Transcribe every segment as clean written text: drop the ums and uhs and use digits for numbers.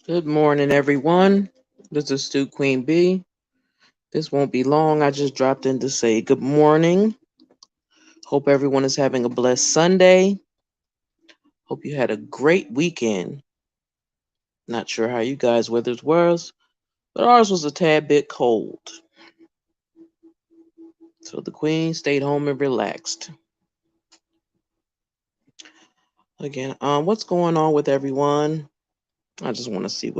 Good morning, everyone. This is Stu Queen B. This won't be long. I just dropped in to say good morning. Hope everyone is having a blessed Sunday. Hope you had a great weekend. Not sure how you guys' weather was, but ours was a tad bit cold. So the Queen stayed home and relaxed. Again, what's going on with everyone? I just want to see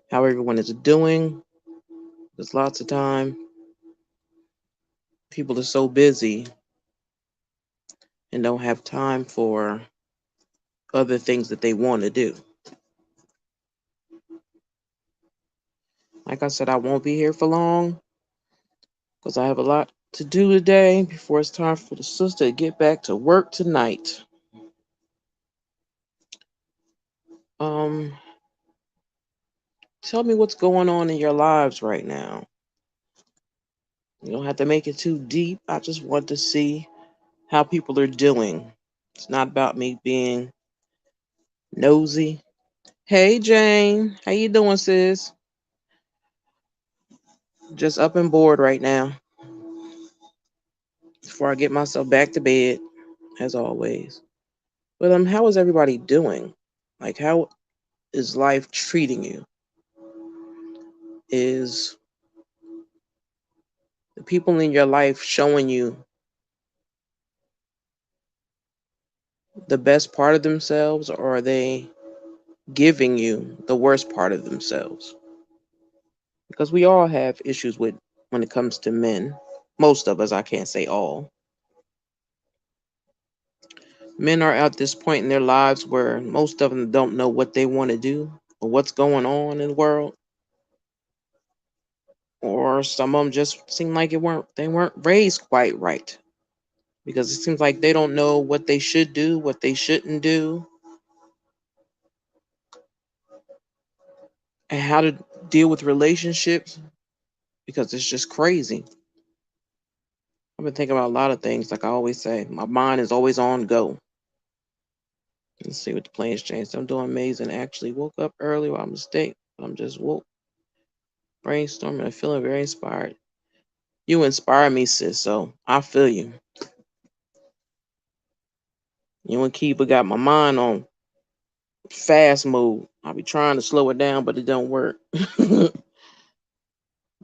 how everyone is doing. There's lots of time. People are so busy and don't have time for other things that they want to do. Like I said, I won't be here for long because I have a lot to do today before it's time for the sister to get back to work tonight. Um, Tell me what's going on in your lives right now. You don't have to make it too deep. I just want to see how people are doing. It's not about me being nosy. Hey Jane, how you doing, sis? Just up and bored right now. Before I get myself back to bed, as always. But how is everybody doing? Like, how is life treating you? Is the people in your life showing you the best part of themselves, or are they giving you the worst part of themselves? Because we all have issues with when it comes to men. Most of us, I can't say all. Men are at this point in their lives where most of them don't know what they want to do or what's going on in the world, or some of them just seem like they weren't raised quite right, because it seems like they don't know what they should do, what they shouldn't do, and how to deal with relationships, because it's just crazy. I've been thinking about a lot of things. Like I always say, my mind is always on go. Let's see what the plans changed. I'm doing amazing. Actually, woke up early by mistake. I'm just woke, brainstorming, and feeling very inspired. You inspire me, sis. So I feel you. You and Kiba got my mind on fast mode. I be trying to slow it down, but it don't work. But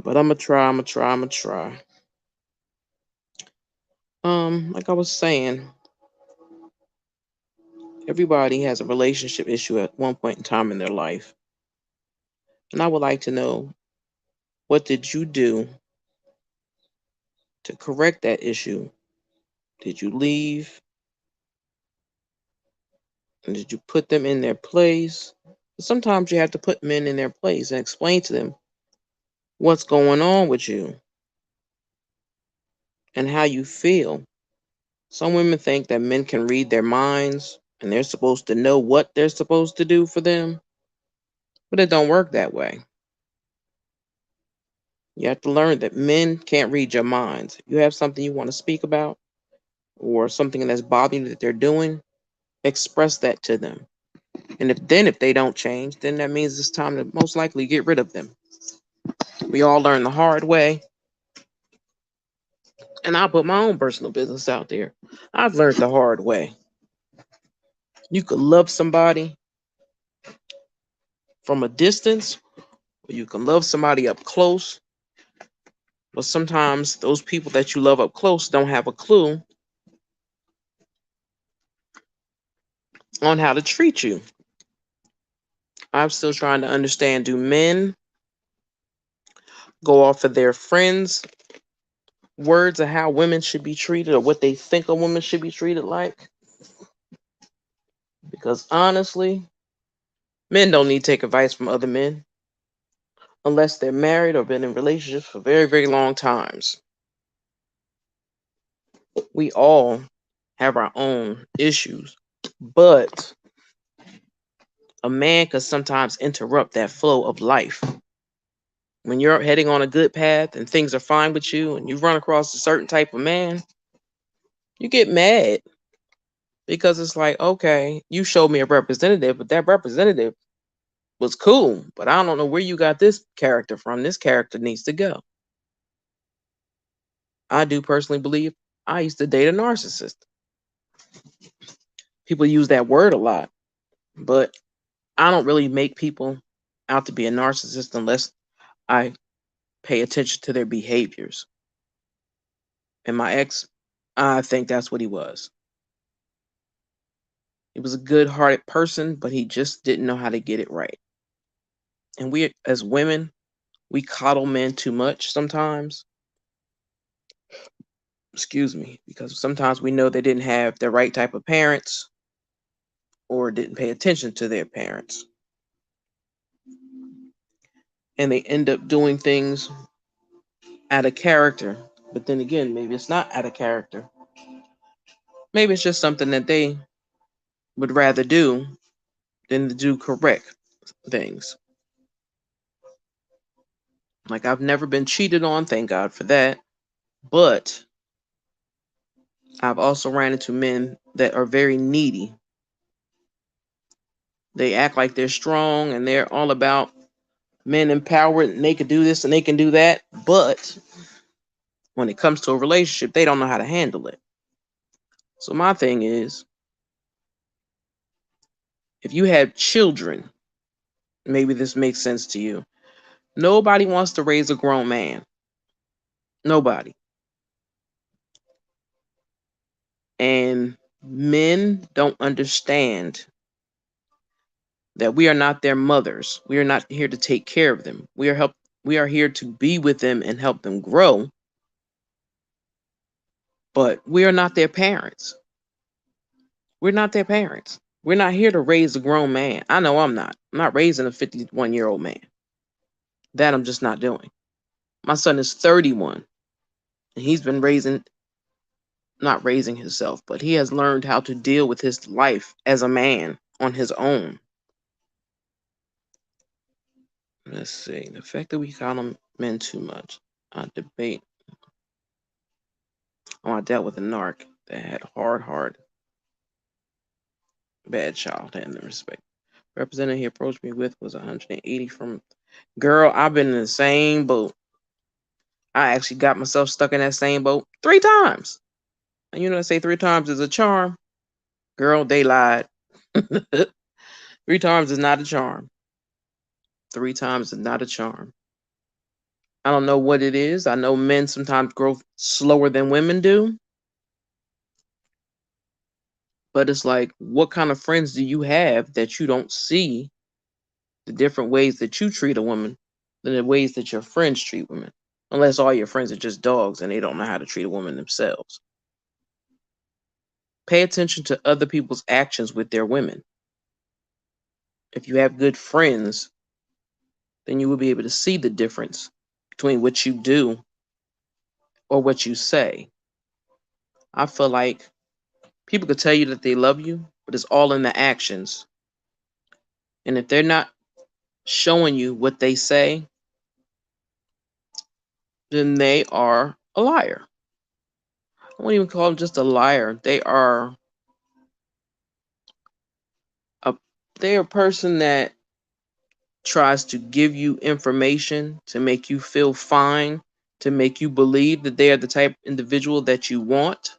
I'm gonna try. I'm gonna try. Like I was saying, everybody has a relationship issue at one point in time in their life. And I would like to know, what did you do to correct that issue? Did you leave? And did you put them in their place? Sometimes you have to put men in their place and explain to them what's going on with you and how you feel. Some women think that men can read their minds and they're supposed to know what they're supposed to do for them, but it don't work that way. You have to learn that men can't read your minds. If you have something you want to speak about or something that's bothering you that they're doing, express that to them. And if they don't change, then that means it's time to most likely get rid of them. We all learn the hard way. And I'll put my own personal business out there. I've learned the hard way. You could love somebody from a distance, or you can love somebody up close. But sometimes those people that you love up close don't have a clue on how to treat you. I'm still trying to understand, do men go off of their friends' words of how women should be treated or what they think a woman should be treated like? Because honestly, men don't need to take advice from other men unless they're married or been in relationships for very, very long times. We all have our own issues, but a man could sometimes interrupt that flow of life. When you're heading on a good path and things are fine with you and you run across a certain type of man, you get mad Because it's like, okay, you showed me a representative, but that representative was cool, but I don't know where you got this character from. This character needs to go. I do personally believe I used to date a narcissist. People use that word a lot, but I don't really make people out to be a narcissist unless I pay attention to their behaviors. And my ex, I think that's what he was. He was a good hearted person, but he just didn't know how to get it right. And we, as women, we coddle men too much sometimes. Excuse me, because sometimes we know they didn't have the right type of parents or didn't pay attention to their parents. And they end up doing things out of character. But then again, maybe it's not out of character. Maybe it's just something that they would rather do than to do correct things. Like, I've never been cheated on, thank God for that. But I've also ran into men that are very needy. They act like they're strong and they're all about men empowered and they can do this and they can do that. But when it comes to a relationship, they don't know how to handle it. So my thing is, if you have children, maybe this makes sense to you. Nobody wants to raise a grown man. Nobody. And men don't understand that we are not their mothers. We are not here to take care of them. We are here to be with them and help them grow, but we are not their parents. We're not their parents. We're not here to raise a grown man. I know I'm not. I'm not raising a 51-year-old man. That I'm just not doing. My son is 31 and he's been not raising himself, but he has learned how to deal with his life as a man on his own. Let's see. The fact that we call them men too much. I debate. Oh, I dealt with a narc that had hard, bad childhood in the respect. Representative he approached me with was 180 from girl. I've been in the same boat. I actually got myself stuck in that same boat 3 times. And you know, they say 3 times is a charm. Girl, they lied. 3 times is not a charm. 3 times is not a charm. I don't know what it is. I know men sometimes grow slower than women do. But it's like, what kind of friends do you have that you don't see the different ways that you treat a woman than the ways that your friends treat women? Unless all your friends are just dogs and they don't know how to treat a woman themselves. Pay attention to other people's actions with their women. If you have good friends, then you will be able to see the difference between what you do or what you say. I feel like people could tell you that they love you, but it's all in the actions. And if they're not showing you what they say, then they are a liar. I won't even call them just a liar. A they're a person that tries to give you information to make you feel fine, to make you believe that they are the type of individual that you want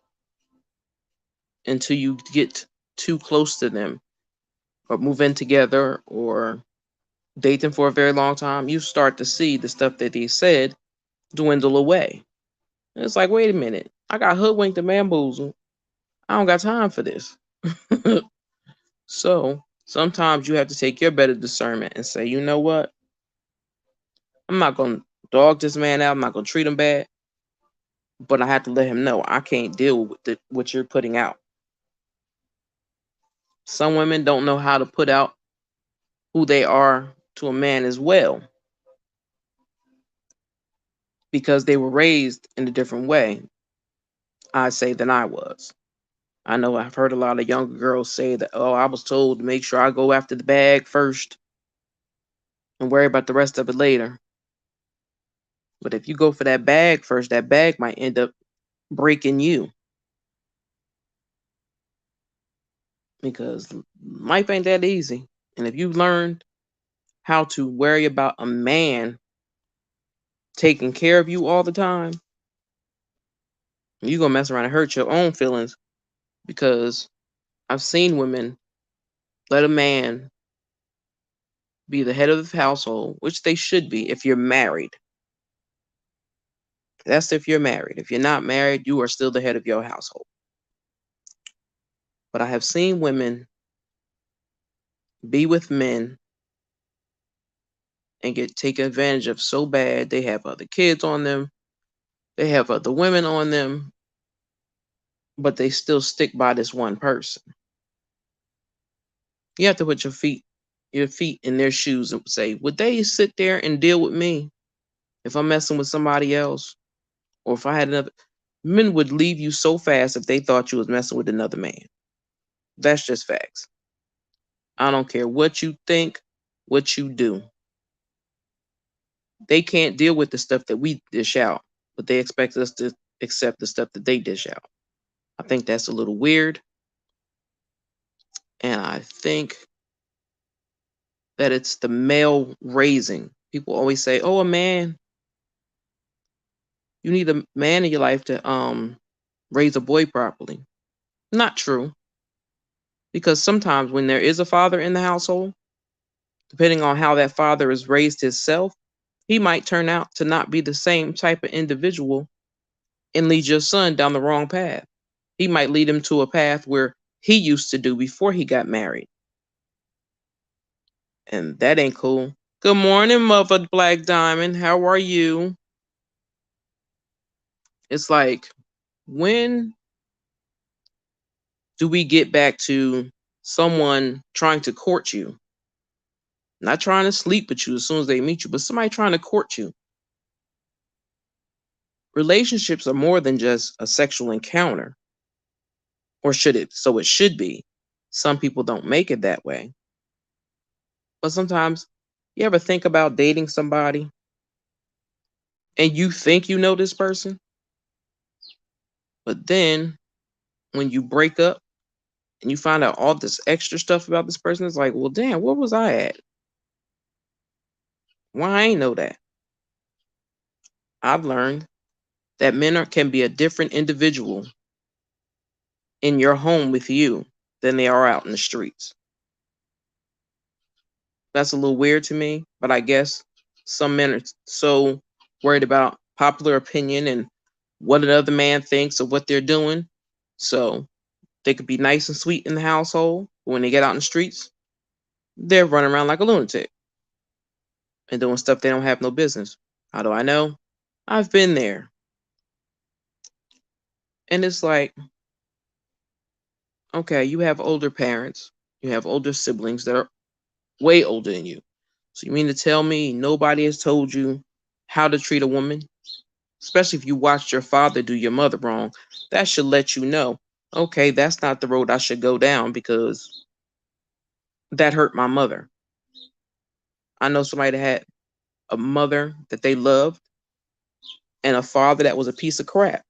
until you get too close to them or move in together or date them for a very long time. You start to see the stuff that they said dwindle away. And it's like, wait a minute, I got hoodwinked and bamboozled. I don't got time for this. So sometimes you have to take your better discernment and say, you know what? I'm not going to dog this man out. I'm not going to treat him bad. But I have to let him know I can't deal with what you're putting out. Some women don't know how to put out who they are to a man as well because they were raised in a different way, I say, than I was. I know I've heard a lot of younger girls say that, oh, I was told to make sure I go after the bag first and worry about the rest of it later. But if you go for that bag first, that bag might end up breaking you. because life ain't that easy. And if you've learned how to worry about a man taking care of you all the time, you're gonna mess around and hurt your own feelings because I've seen women let a man be the head of the household, which they should be if you're married. That's if you're married. If you're not married, you are still the head of your household. But I have seen women be with men and get taken advantage of so bad. They have other kids on them, they have other women on them, but they still stick by this one person. You have to put your feet in their shoes and say, would they sit there and deal with me if I'm messing with somebody else? Or if I had another, men would leave you so fast if they thought you was messing with another man. That's just facts. I don't care what you think, what you do. They can't deal with the stuff that we dish out, but they expect us to accept the stuff that they dish out. I think that's a little weird. And I think that it's the male raising. People always say, oh, you need a man in your life to raise a boy properly. Not true. Because sometimes when there is a father in the household, depending on how that father is raised himself, he might turn out to not be the same type of individual and lead your son down the wrong path. He might lead him to a path where he used to do before he got married. And that ain't cool. Good morning, Mother Black Diamond. How are you? It's like, when do we get back to someone trying to court you? Not trying to sleep with you as soon as they meet you, but somebody trying to court you. Relationships are more than just a sexual encounter. Or should it? So it should be. Some people don't make it that way. But sometimes, you ever think about dating somebody and you think you know this person, but then when you break up and you find out all this extra stuff about this person, it's like, well, damn, where was I at? Why I ain't know that? I've learned that can be a different individual in your home with you than they are out in the streets. That's a little weird to me, but I guess some men are so worried about popular opinion and what another man thinks of what they're doing. So they could be nice and sweet in the household, but when they get out in the streets, they're running around like a lunatic and doing stuff they don't have no business. How do I know? I've been there. And it's like, okay, you have older parents, you have older siblings that are way older than you. So you mean to tell me nobody has told you how to treat a woman? Especially if you watched your father do your mother wrong. That should let you know, okay, that's not the road I should go down because that hurt my mother. I know somebody that had a mother that they loved and a father that was a piece of crap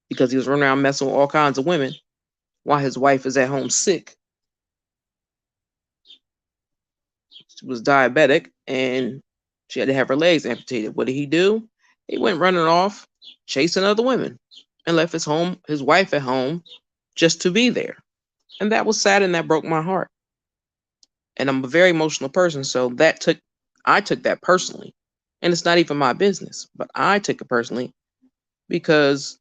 because he was running around messing with all kinds of women while his wife is at home sick. She was diabetic and she had to have her legs amputated. What did he do? He went running off, chasing other women, and left his wife at home just to be there. And that was sad and that broke my heart. And I'm a very emotional person, so I took that personally. And it's not even my business, but I took it personally because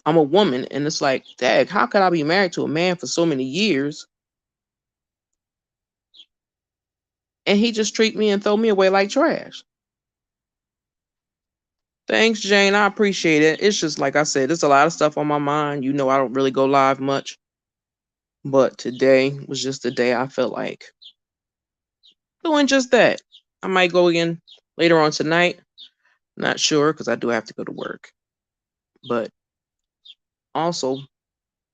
I'm a woman and it's like, dang, how could I be married to a man for so many years and he just treat me and throw me away like trash? Thanks, Jane. I appreciate it. It's just like I said, there's a lot of stuff on my mind. You know, I don't really go live much. But today was just the day I felt like doing just that. I might go again later on tonight. Not sure because I do have to go to work. But also,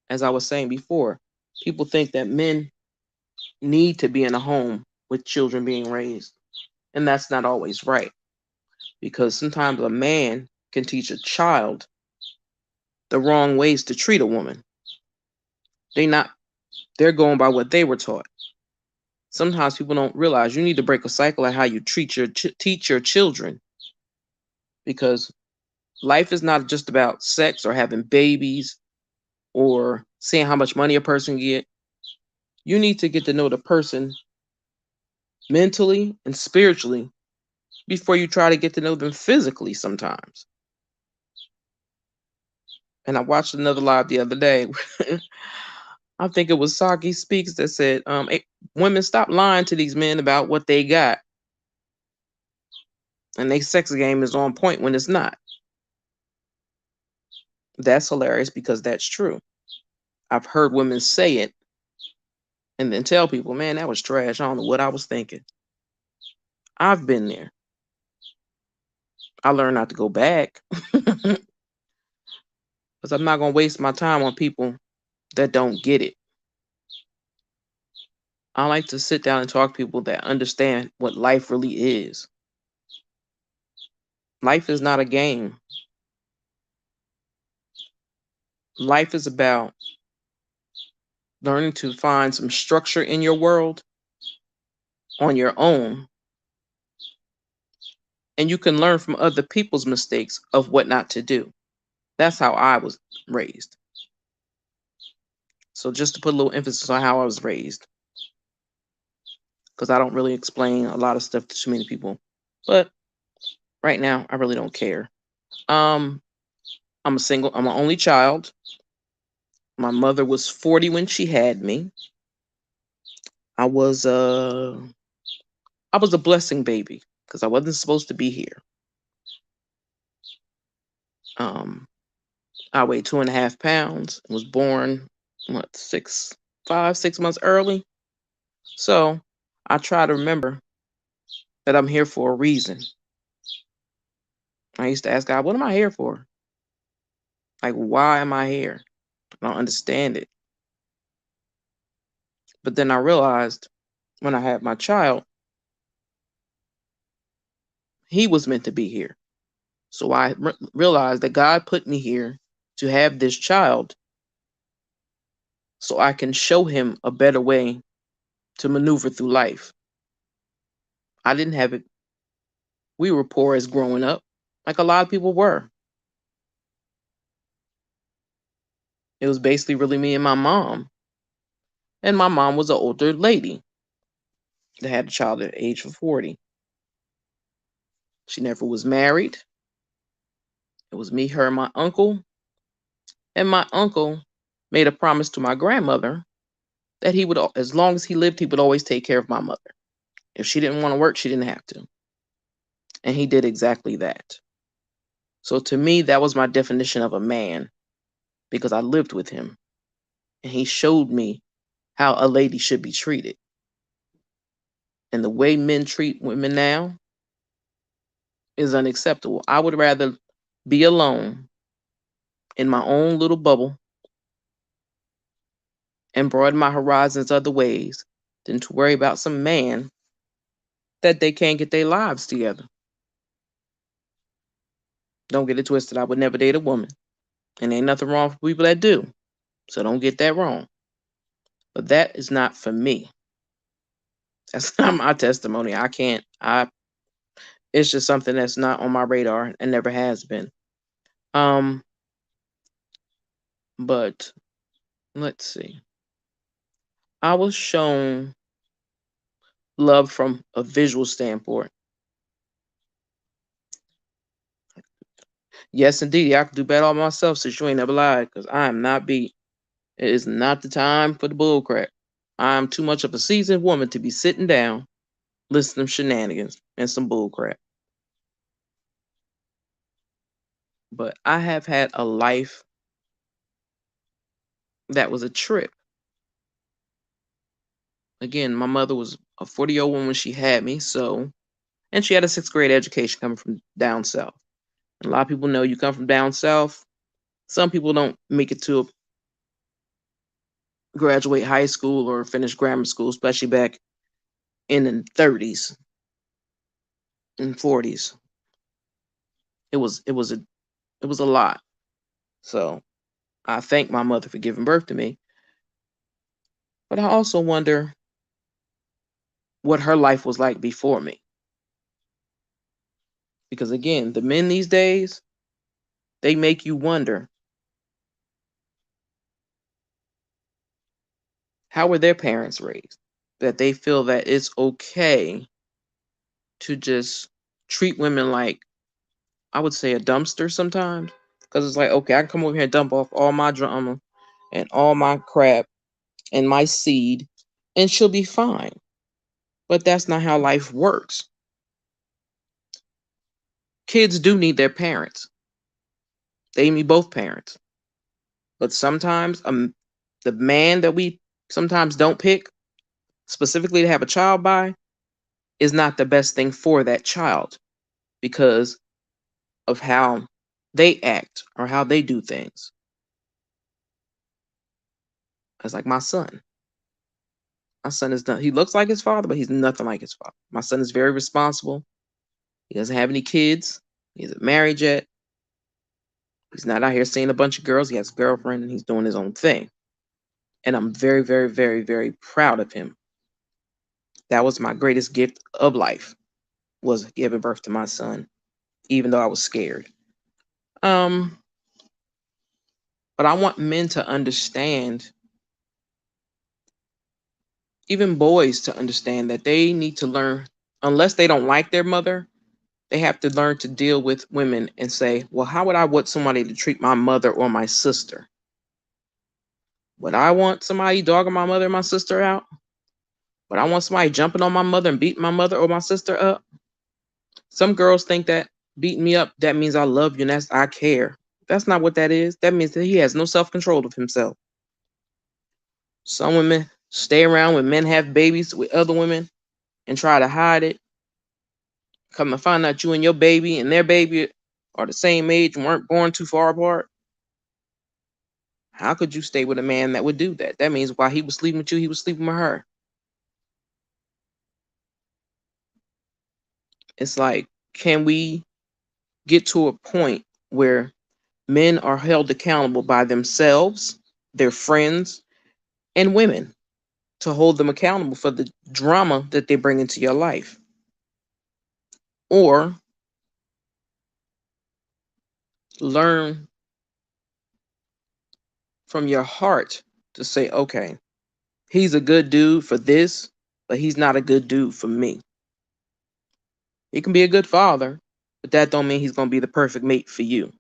as I was saying before, people think that men need to be in a home with children being raised. And that's not always right. Because sometimes a man can teach a child the wrong ways to treat a woman. They're going by what they were taught. Sometimes people don't realize you need to break a cycle of how you teach your children, because life is not just about sex or having babies or seeing how much money a person get. You need to get to know the person mentally and spiritually before you try to get to know them physically sometimes. And I watched another live the other day. I think it was Saki Speaks that said, women, stop lying to these men about what they got. And their sex game is on point when it's not. That's hilarious because that's true. I've heard women say it and then tell people, man, that was trash. I don't know what I was thinking. I've been there. I learned not to go back because I'm not going to waste my time on people that don't get it. I like to sit down and talk to people that understand what life really is. Life is not a game. Life is about learning to find some structure in your world on your own. And you can learn from other people's mistakes of what not to do. That's how I was raised. So just to put a little emphasis on how I was raised, because I don't really explain a lot of stuff to too many people. But right now, I really don't care. I'm I'm an only child. My mother was 40 when she had me. I was uh I was a blessing baby because I wasn't supposed to be here. Um, I weighed 2.5 pounds. Was born what 6 months early. So I try to remember that I'm here for a reason. I used to ask God, what am I here for? Like, why am I here? I don't understand it. But then I realized when I had my child, he was meant to be here. So I realized that God put me here to have this child so I can show him a better way to maneuver through life. I didn't have it. We were poor as growing up, like a lot of people were. It was basically really me and my mom. And my mom was an older lady that had a child at the age of 40. She never was married. It was me, her, and my uncle. And my uncle made a promise to my grandmother that he would, as long as he lived, he would always take care of my mother. If she didn't want to work, she didn't have to. And he did exactly that. So to me, that was my definition of a man because I lived with him. And he showed me how a lady should be treated. And the way men treat women now is unacceptable. I would rather be alone in my own little bubble and broaden my horizons other ways than to worry about some man that they can't get their lives together. Don't get it twisted. I would never date a woman. And ain't nothing wrong for people that do. So don't get that wrong. But that is not for me. That's not my testimony. I it's just something that's not on my radar and never has been. Um, but let's see. I was shown love from a visual standpoint. Yes, indeed. I could do better on myself since you ain't never lied, because I am not beat. It is not the time for the bull crap. I am too much of a seasoned woman to be sitting down, listening to shenanigans and some bull crap. But I have had a life that was a trip. Again, my mother was a 40-year-old woman when she had me, so, and she had a sixth grade education coming from down south. And a lot of people know you come from down south. Some people don't make it to graduate high school or finish grammar school, especially back in the 30s and 40s. It was a lot. So I thank my mother for giving birth to me. But I also wonder what her life was like before me. Because again, the men these days, they make you wonder, how were their parents raised? That they feel that it's okay to just treat women like, I would say, a dumpster sometimes. Because it's like, okay, I can come over here and dump off all my drama and all my crap and my seed, and she'll be fine. But that's not how life works. Kids do need their parents. They need both parents. But sometimes the man that we sometimes don't pick specifically to have a child by is not the best thing for that child because of how they act or how they do things. It's like my son. My son is done. He looks like his father, but he's nothing like his father. My son is very responsible. He doesn't have any kids. He isn't married yet. He's not out here seeing a bunch of girls. He has a girlfriend and he's doing his own thing. And I'm very, very, very, very proud of him. That was my greatest gift of life, was giving birth to my son, even though I was scared. But I want men to understand, even boys to understand, that they need to learn, unless they don't like their mother, they have to learn to deal with women and say, well, how would I want somebody to treat my mother or my sister? Would I want somebody dogging my mother and my sister out? Would I want somebody jumping on my mother and beating my mother or my sister up? Some girls think that beating me up, that means I love you and that's I care. That's not what that is. That means that he has no self-control of himself. Some women stay around when men have babies with other women and try to hide it. Come to find out you and your baby and their baby are the same age and weren't born too far apart. How could you stay with a man that would do that? That means while he was sleeping with you, he was sleeping with her. It's like, can we get to a point where men are held accountable by themselves, their friends, and women to hold them accountable for the drama that they bring into your life? Or learn from your heart to say, okay, he's a good dude for this, but he's not a good dude for me. He can be a good father, but that don't mean he's going to be the perfect mate for you.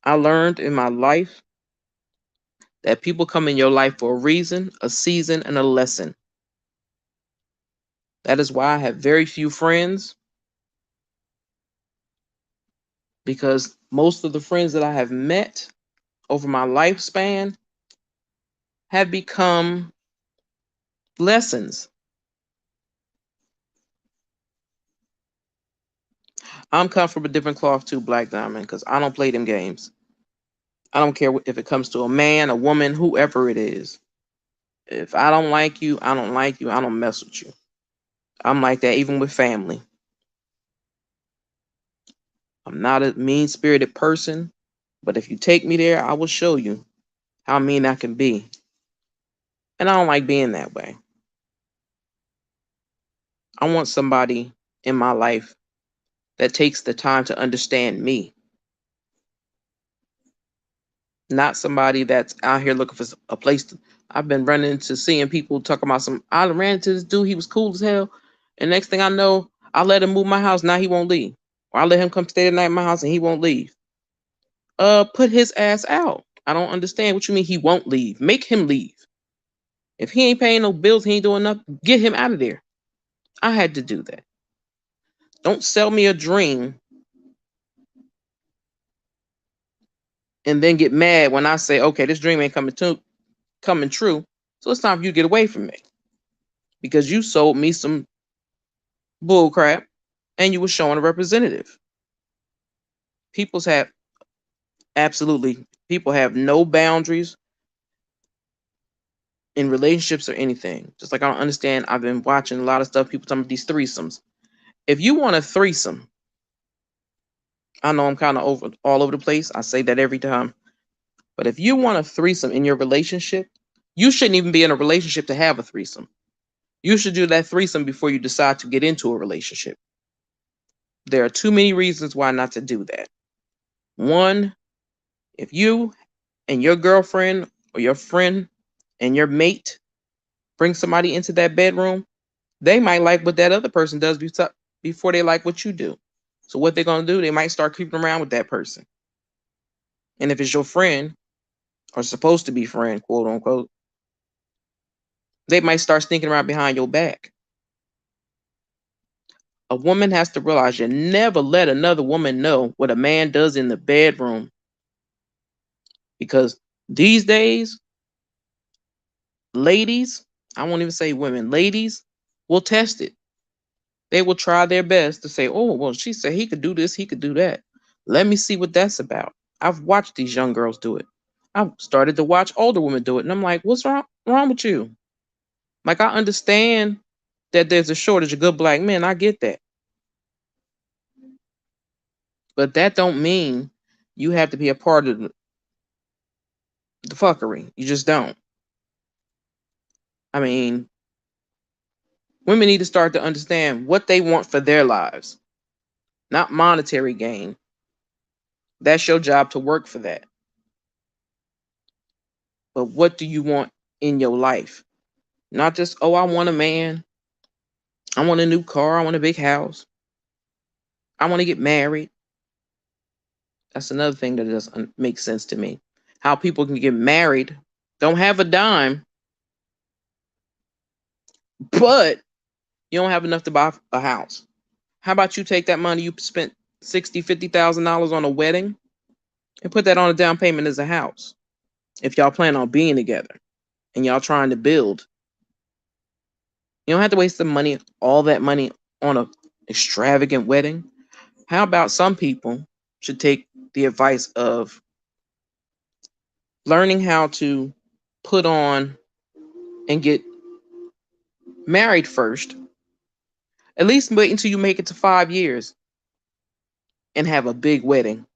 I learned in my life that people come in your life for a reason, a season, and a lesson. That is why I have very few friends, because most of the friends that I have met over my lifespan have become lessons. I'm cut from a different cloth too, Black Diamond, because I don't play them games. I don't care if it comes to a man, a woman, whoever it is. If I don't like you, I don't like you. I don't mess with you. I'm like that even with family. I'm not a mean-spirited person, but if you take me there, I will show you how mean I can be. And I don't like being that way. I want somebody in my life that takes the time to understand me, not somebody that's out here looking for a place to. I've been running into seeing people talking about I ran into this dude, he was cool as hell. And next thing I know, I let him move my house, now he won't leave. Or I let him come stay the night in my house and he won't leave. Put his ass out. I don't understand what you mean he won't leave. Make him leave. If he ain't paying no bills, he ain't doing nothing, get him out of there. I had to do that. Don't sell me a dream and then get mad when I say, okay, this dream ain't coming true. So it's time for you to get away from me. Because you sold me some bull crap and you were showing a representative. People have no boundaries in relationships or anything. Just like I don't understand, I've been watching a lot of stuff, people talking about these threesomes. If you want a threesome, I know I'm kind of all over the place. I say that every time. But if you want a threesome in your relationship, You shouldn't even be in a relationship to have a threesome. You should do that threesome before you decide to get into a relationship. There are too many reasons why not to do that. One, if you and your girlfriend or your friend and your mate bring somebody into that bedroom, they might like what that other person does before they like what you do. So what they're going to do, they might start creeping around with that person. And if it's your friend, or supposed to be friend, quote unquote, they might start sneaking around behind your back. A woman has to realize you never let another woman know what a man does in the bedroom. Because these days, ladies, I won't even say women, ladies will test it. They will try their best to say, oh, well, she said he could do this, he could do that. Let me see what that's about. I've watched these young girls do it. I've started to watch older women do it. And I'm like, what's wrong with you? Like, I understand that there's a shortage of good black men. I get that. But that don't mean you have to be a part of the fuckery. You just don't. I mean, women need to start to understand what they want for their lives, not monetary gain. That's your job to work for that. But what do you want in your life? Not just, oh, I want a man. I want a new car. I want a big house. I want to get married. That's another thing that doesn't make sense to me. How people can get married, don't have a dime, but you don't have enough to buy a house. How about you take that money you spent $60,000, $50,000 on a wedding and put that on a down payment as a house? If y'all plan on being together and y'all trying to build, you don't have to waste the money, all that money on a extravagant wedding. How about some people should take the advice of learning how to put on and get married first. At least wait until you make it to 5 years and have a big wedding.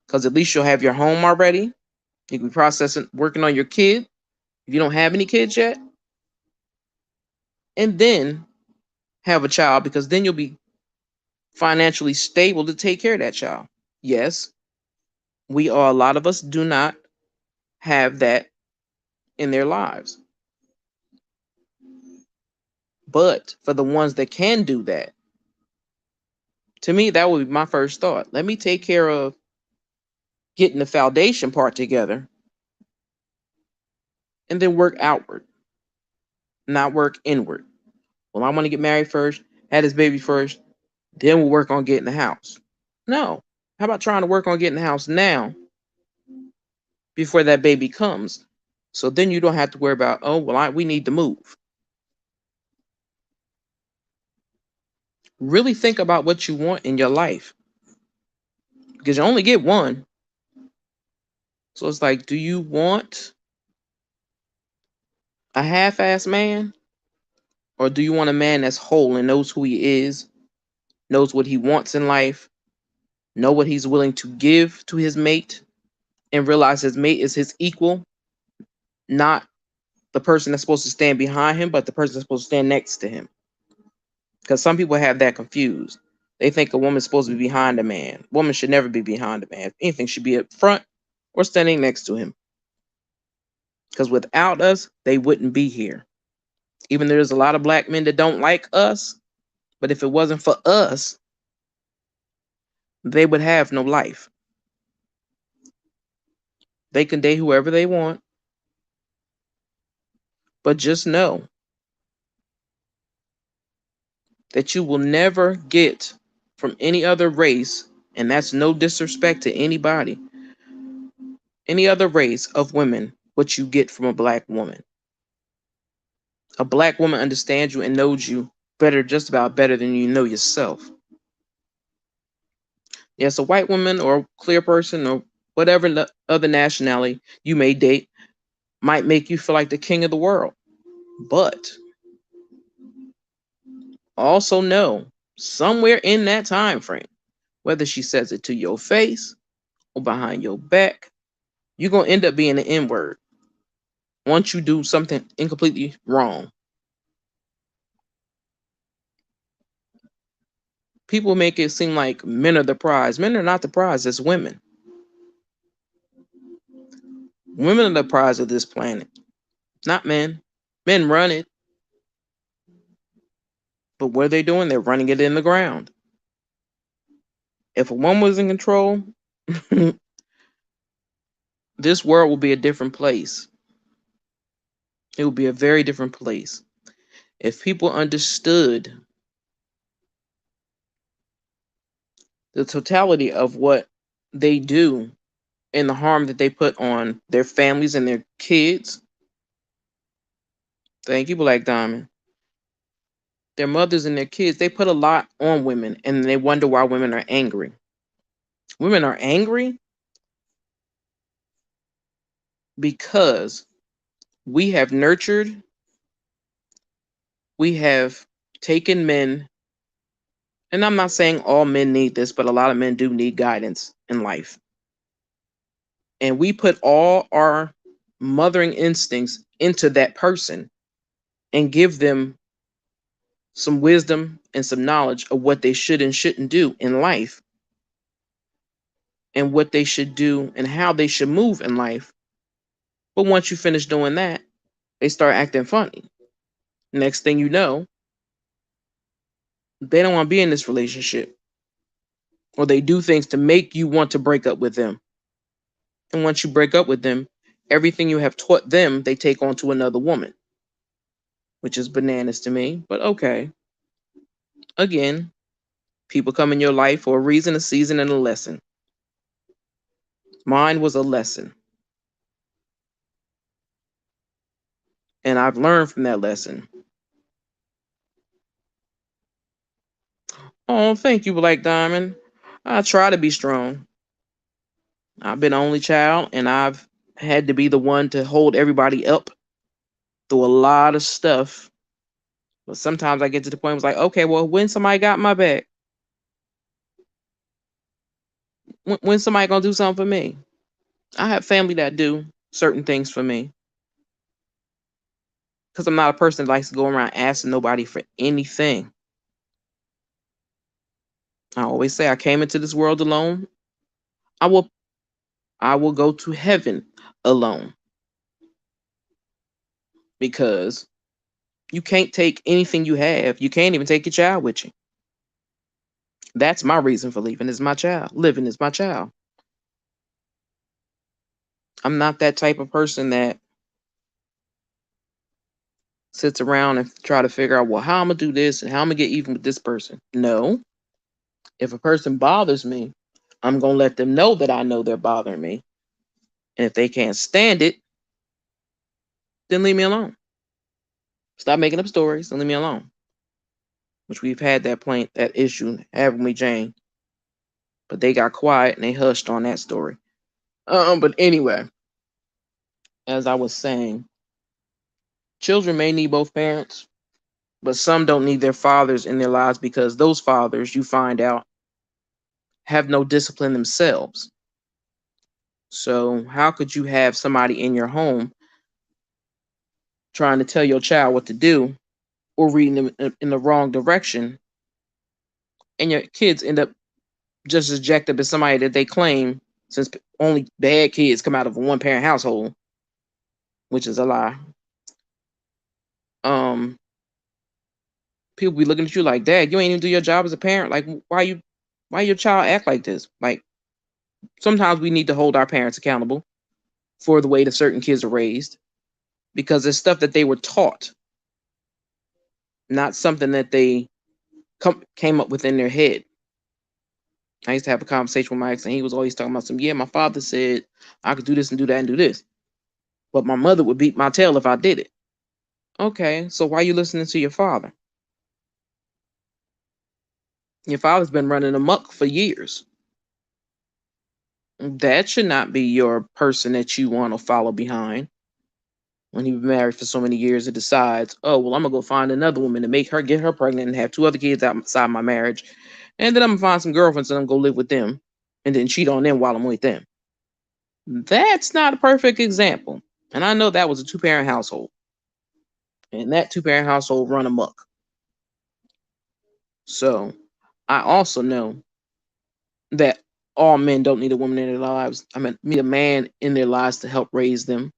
Because at least you'll have your home already. You can be processing, working on your kid if you don't have any kids yet. And then have a child, because then you'll be financially stable to take care of that child. Yes, a lot of us do not have that in their lives. But for the ones that can do that, to me, that would be my first thought. Let me take care of getting the foundation part together and then work outward, not work inward. Well, I want to get married first, have this baby first, then we'll work on getting the house. No. How about trying to work on getting the house now before that baby comes? So then you don't have to worry about, oh, well, we need to move. Really think about what you want in your life, because you only get one. So it's like, do you want a half-ass man, or do you want a man that's whole and knows who he is, knows what he wants in life, know what he's willing to give to his mate, and realize his mate is his equal, not the person that's supposed to stand behind him, but the person that's supposed to stand next to him? Because some people have that confused. They think a woman's supposed to be behind a man. A woman should never be behind a man. If anything, should be up front or standing next to him. Because without us, they wouldn't be here. Even though there's a lot of black men that don't like us, but if it wasn't for us, they would have no life. They can date whoever they want, but just know that you will never get from any other race, and that's no disrespect to anybody, any other race of women, what you get from a black woman. A black woman understands you and knows you better, just about better than you know yourself. Yes, a white woman or a clear person or whatever other nationality you may date might make you feel like the king of the world. But also know, somewhere in that time frame, whether she says it to your face or behind your back, you're going to end up being the N-word. once you do something incompletely wrong. People make it seem like men are the prize. Men are not the prize, it's women. Women are the prize of this planet, not men. Men run it, but what are they doing? They're running it in the ground. If a woman was in control, this world will be a different place. It will be a very different place. If people understood the totality of what they do and the harm that they put on their families and their kids. Thank you, Black Diamond. Their mothers and their kids, they put a lot on women and they wonder why women are angry. Women are angry because we have nurtured, we have taken men, and I'm not saying all men need this, but a lot of men do need guidance in life. And we put all our mothering instincts into that person and give them some wisdom and some knowledge of what they should and shouldn't do in life and what they should do and how they should move in life. But once you finish doing that, they start acting funny. Next thing you know, they don't want to be in this relationship, or they do things to make you want to break up with them. And once you break up with them, everything you have taught them, they take on to another woman, which is bananas to me. But okay. Again, people come in your life for a reason, a season, and a lesson. Mine was a lesson. And I've learned from that lesson. Oh, thank you, Black Diamond. I try to be strong. I've been only child, and I've had to be the one to hold everybody up through a lot of stuff. But sometimes I get to the point where it's like, okay, well, when somebody got my back, when somebody gonna do something for me? I have family that do certain things for me because I'm not a person that likes to go around asking nobody for anything. I always say I came into this world alone. I will go to heaven alone because you can't take anything you have. You can't even take your child with you. That's my reason for leaving is my child. Living is my child. I'm not that type of person that sits around and try to figure out, well, how I'm gonna do this and how I'm gonna get even with this person. No. If a person bothers me, I'm gonna let them know that I know they're bothering me. And if they can't stand it, then leave me alone. Stop making up stories and leave me alone. Which we've had that issue, haven't we, Jane? But they got quiet and they hushed on that story. But anyway, as I was saying, children may need both parents, but some don't need their fathers in their lives because those fathers, you find out, have no discipline themselves. So how could you have somebody in your home trying to tell your child what to do or reading them in the wrong direction, and your kids end up just as jacked up as somebody that they claim, since only bad kids come out of a one-parent household, which is a lie. People be looking at you like, Dad, you ain't even do your job as a parent. Like, why your child act like this? Like, sometimes we need to hold our parents accountable for the way that certain kids are raised, because it's stuff that they were taught, not something that they came up with in their head. I used to have a conversation with my ex, and he was always talking about my father said I could do this and do that and do this, but my mother would beat my tail if I did it. Okay, so why are you listening to your father? Your father's been running amok for years. That should not be your person that you want to follow behind. When you've been married for so many years, it decides, oh, well, I'm going to go find another woman to make her get her pregnant and have two other kids outside my marriage. And then I'm going to find some girlfriends and I'm going to go live with them and then cheat on them while I'm with them. That's not a perfect example. And I know that was a two-parent household. And that two-parent household run amok. So I also know that all men don't need a woman in their lives. I mean, need a man in their lives to help raise them.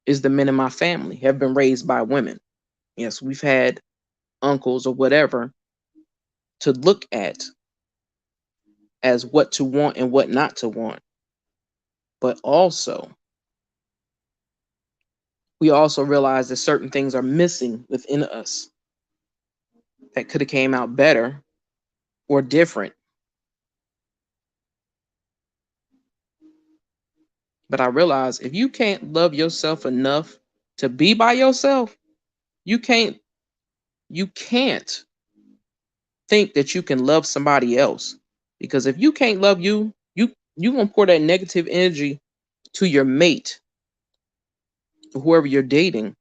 Is the men in my family have been raised by women. Yes, we've had uncles or whatever to look at as what to want and what not to want. But also, we also realize that certain things are missing within us that could have came out better or different. But I realize if you can't love yourself enough to be by yourself, you can't you can't think that you can love somebody else. Because if you can't love you, you gonna pour that negative energy to your mate, whoever you're dating,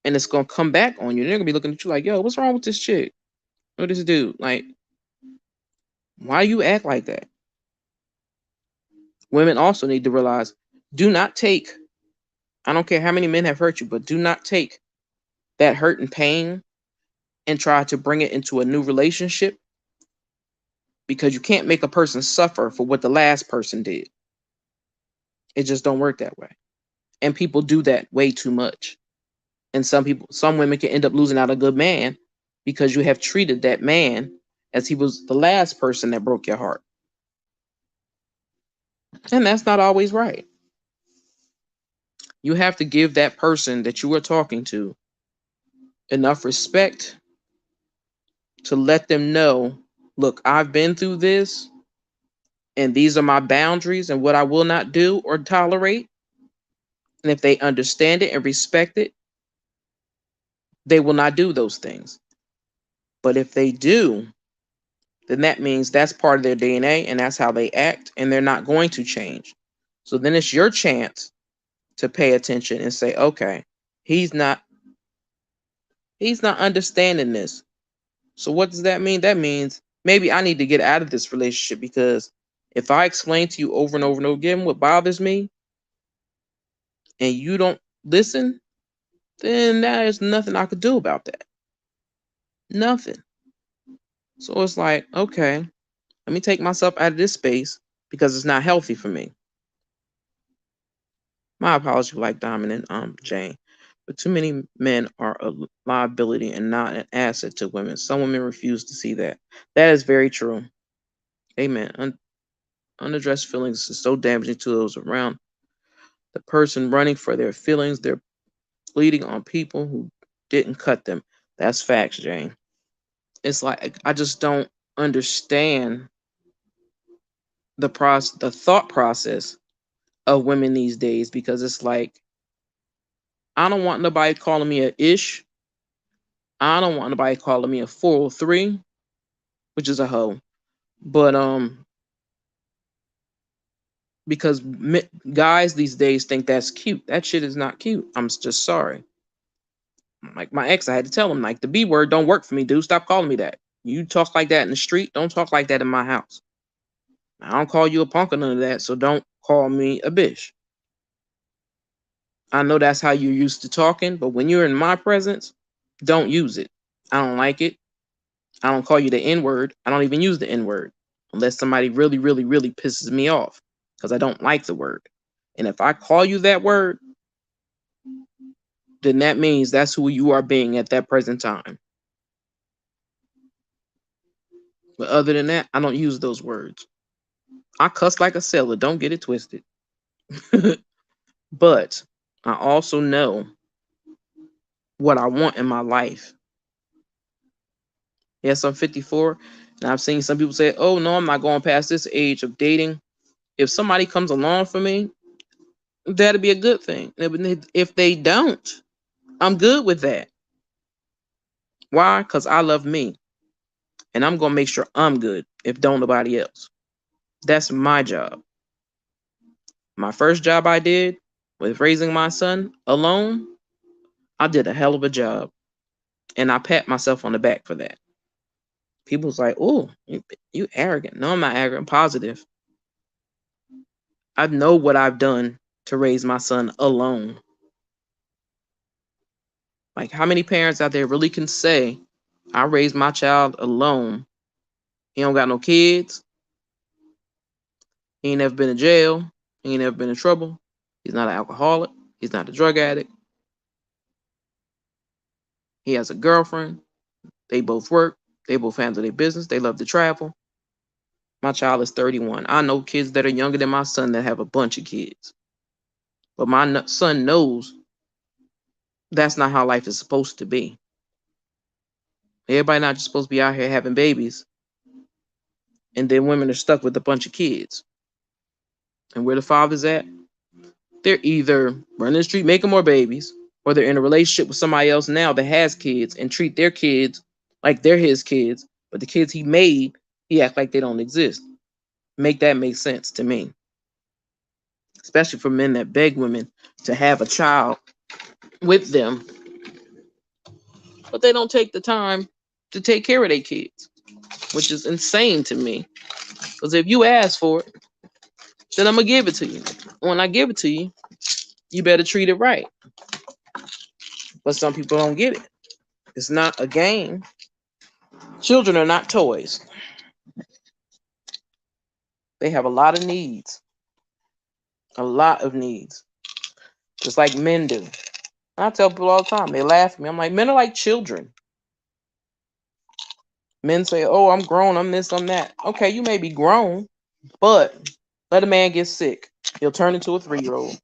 and it's gonna come back on you. They're gonna be looking at you like, yo, what's wrong with this chick? What this dude? Like, why do you act like that? Women also need to realize, do not take, I don't care how many men have hurt you, but do not take that hurt and pain and try to bring it into a new relationship, because you can't make a person suffer for what the last person did. It just don't work that way. And people do that way too much. And some women can end up losing out a good man because you have treated that man as he was the last person that broke your heart. And that's not always right. You have to give that person that you are talking to enough respect to let them know, look, I've been through this, and these are my boundaries and what I will not do or tolerate. And if they understand it and respect it, they will not do those things. But if they do, then that means that's part of their DNA and that's how they act, and they're not going to change. So then it's your chance to pay attention and say, okay, he's not understanding this. So what does that mean? That means maybe I need to get out of this relationship, because if I explain to you over and over and over again what bothers me and you don't listen, then there's nothing I could do about that. Nothing. So it's like, okay, let me take myself out of this space because it's not healthy for me. My apology, like Diamond and Jane. But too many men are a liability and not an asset to women. Some women refuse to see that. That is very true. Amen. Unaddressed feelings is so damaging to those around. The person running for their feelings, they're bleeding on people who didn't cut them. That's facts, Jane. It's like I just don't understand the thought process of women these days, because it's like, I don't want nobody calling me a ish. I don't want nobody calling me a 403, which is a hoe. But because guys these days think that's cute. That shit is not cute. I'm just sorry. Like my ex, I had to tell him, like, the B word don't work for me, dude. Stop calling me that. You talk like that in the street, don't talk like that in my house. I don't call you a punk or none of that, so don't call me a bitch. I know that's how you're used to talking, but when you're in my presence, don't use it. I don't like it. I don't call you the N word. I don't even use the N word unless somebody really, really, really pisses me off, because I don't like the word. And if I call you that word, then that means that's who you are being at that present time. But other than that, I don't use those words. I cuss like a sailor. Don't get it twisted. But I also know what I want in my life. Yes, I'm 54, and I've seen some people say, oh, no, I'm not going past this age of dating. If somebody comes along for me, that'd be a good thing. If they don't, I'm good with that. Why? Because I love me. And I'm going to make sure I'm good if don't nobody else. That's my job. My first job I did with raising my son alone, I did a hell of a job. And I pat myself on the back for that. People's like, oh, you arrogant. No, I'm not arrogant. I'm positive. I know what I've done to raise my son alone. Like, how many parents out there really can say, I raised my child alone? He don't got no kids. He ain't never been in jail. He ain't never been in trouble. He's not an alcoholic. He's not a drug addict. He has a girlfriend. They both work. They both handle their business. They love to travel. My child is 31. I know kids that are younger than my son that have a bunch of kids. But my son knows that's not how life is supposed to be. Everybody not just supposed to be out here having babies. And then women are stuck with a bunch of kids. And where the father's at, they're either running the street making more babies, or they're in a relationship with somebody else now that has kids and treat their kids like they're his kids, but the kids he made, he act like they don't exist. Make that make sense to me. Especially for men that beg women to have a child with them, but they don't take the time to take care of their kids, which is insane to me. Because if you ask for it, then I'm going to give it to you. When I give it to you, you better treat it right. But some people don't get it. It's not a game. Children are not toys. They have a lot of needs. A lot of needs. Just like men do. And I tell people all the time, they laugh at me. I'm like, men are like children. Men say, oh, I'm grown, I'm this, I'm that. Okay, you may be grown, but let a man get sick. He'll turn into a 3-year-old.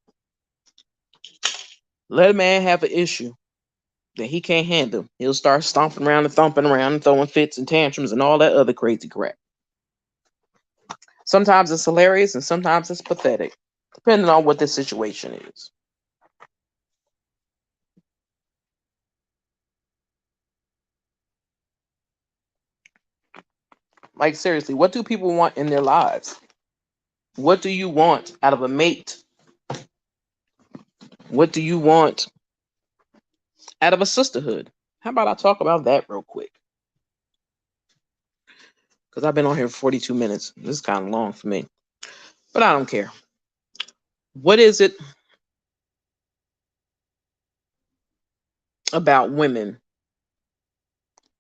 Let a man have an issue that he can't handle. He'll start stomping around and thumping around and throwing fits and tantrums and all that other crazy crap. Sometimes it's hilarious and sometimes it's pathetic, depending on what the situation is. Like, seriously, what do people want in their lives? What do you want out of a mate? What do you want out of a sisterhood? How about I talk about that real quick? Because I've been on here for 42 minutes. This is kind of long for me. But I don't care. What is it about women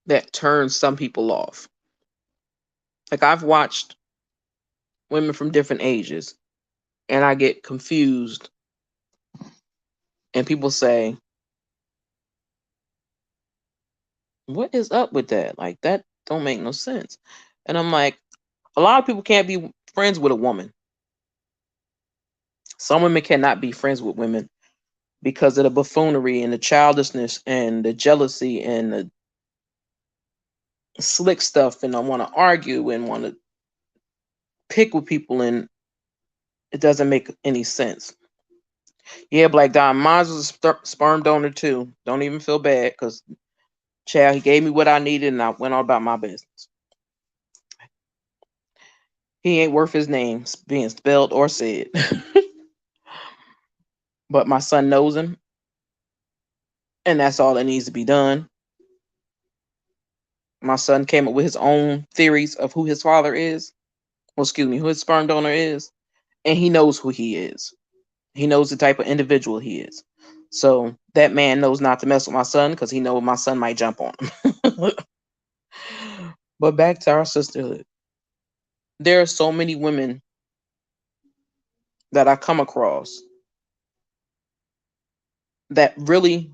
that turns some people off? Like, I've watched women from different ages, and I get confused. And people say, what is up with that? Like, that don't make no sense. And I'm like, a lot of people can't be friends with a woman. Some women cannot be friends with women because of the buffoonery and the childishness and the jealousy and the slick stuff, and I want to argue and want to pick with people, and it doesn't make any sense. Yeah, Black Diamond, mine was a sperm donor too. Don't even feel bad, because child, he gave me what I needed and I went on about my business. He ain't worth his name being spelled or said. But my son knows him, and that's all that needs to be done. My son came up with his own theories of who his father is. Well, excuse me, who his sperm donor is. And he knows who he is. He knows the type of individual he is. So that man knows not to mess with my son because he knows my son might jump on him. But back to our sisterhood. There are so many women that I come across that really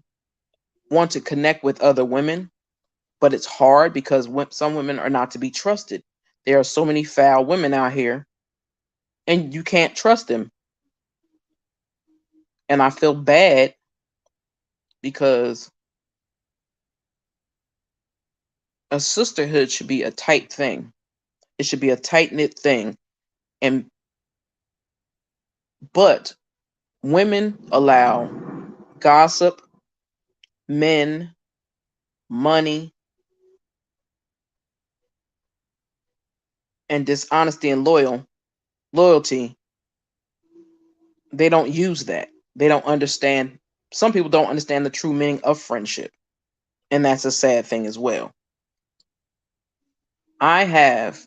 want to connect with other women, but it's hard because some women are not to be trusted. There are so many foul women out here, and you can't trust them. And I feel bad because a sisterhood should be a tight thing. It should be a tight-knit thing. But women allow gossip, men, money, and dishonesty and loyalty. They don't use that. They don't understand. Some people don't understand the true meaning of friendship. And that's a sad thing as well. I have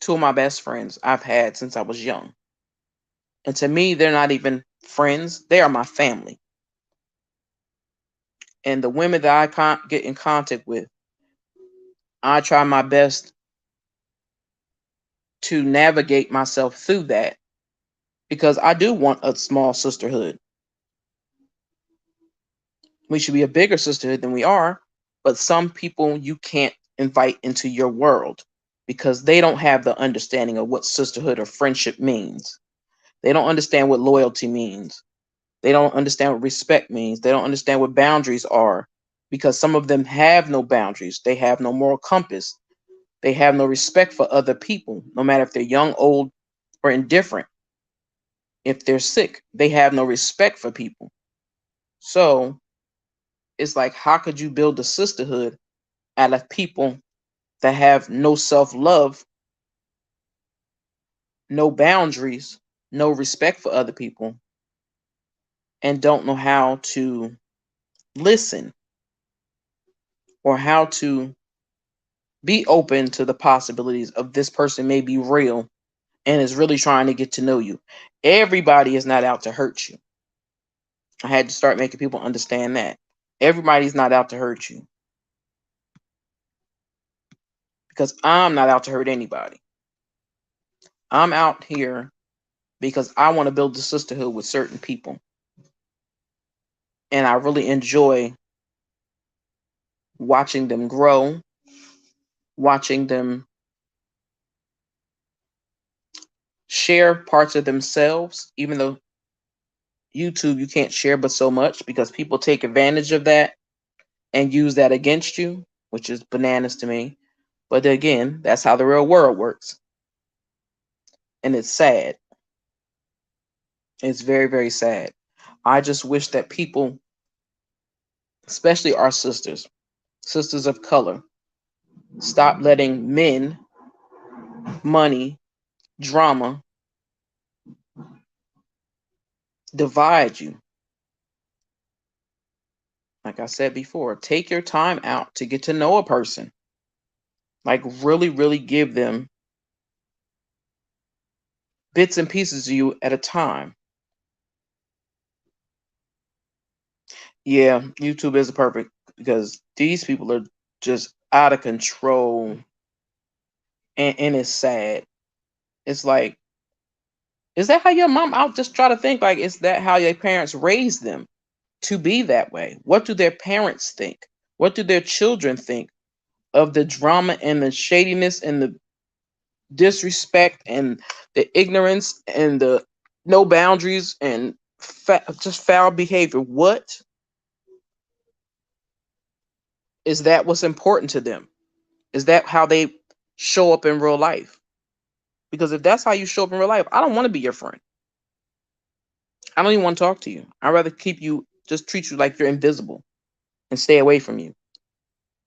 two of my best friends I've had since I was young. And to me, they're not even friends. They are my family. And the women that I get in contact with, I try my best to navigate myself through that because I do want a small sisterhood. We should be a bigger sisterhood than we are, but some people you can't invite into your world because they don't have the understanding of what sisterhood or friendship means. They don't understand what loyalty means. They don't understand what respect means. They don't understand what boundaries are because some of them have no boundaries. They have no moral compass. They have no respect for other people, no matter if they're young, old, or indifferent. If they're sick, they have no respect for people. So it's like, how could you build a sisterhood out of people that have no self love, no boundaries, no respect for other people, and don't know how to listen or how to be open to the possibilities of this person may be real and is really trying to get to know you. Everybody is not out to hurt you. I had to start making people understand that. Everybody's not out to hurt you because I'm not out to hurt anybody. I'm out here because I want to build a sisterhood with certain people. And I really enjoy watching them grow, watching them share parts of themselves, even though YouTube you can't share but so much because people take advantage of that and use that against you, which is bananas to me. But again, that's how the real world works. And it's sad. It's very, very sad. I just wish that people, especially our sisters, sisters of color, stop letting men, money, drama divide you. Like I said before, take your time out to get to know a person. Like really, really give them bits and pieces of you at a time. Yeah, YouTube is perfect because these people are just out of control and it's sad. It's like, is that how your mom? I'll just try to think like, is that how your parents raised them to be that way? What do their parents think? What do their children think of the drama and the shadiness and the disrespect and the ignorance and the no boundaries and just foul behavior? What is that? What's important to them? Is that how they show up in real life? Because if that's how you show up in real life, I don't want to be your friend. I don't even want to talk to you. I'd rather keep you, just treat you like you're invisible and stay away from you.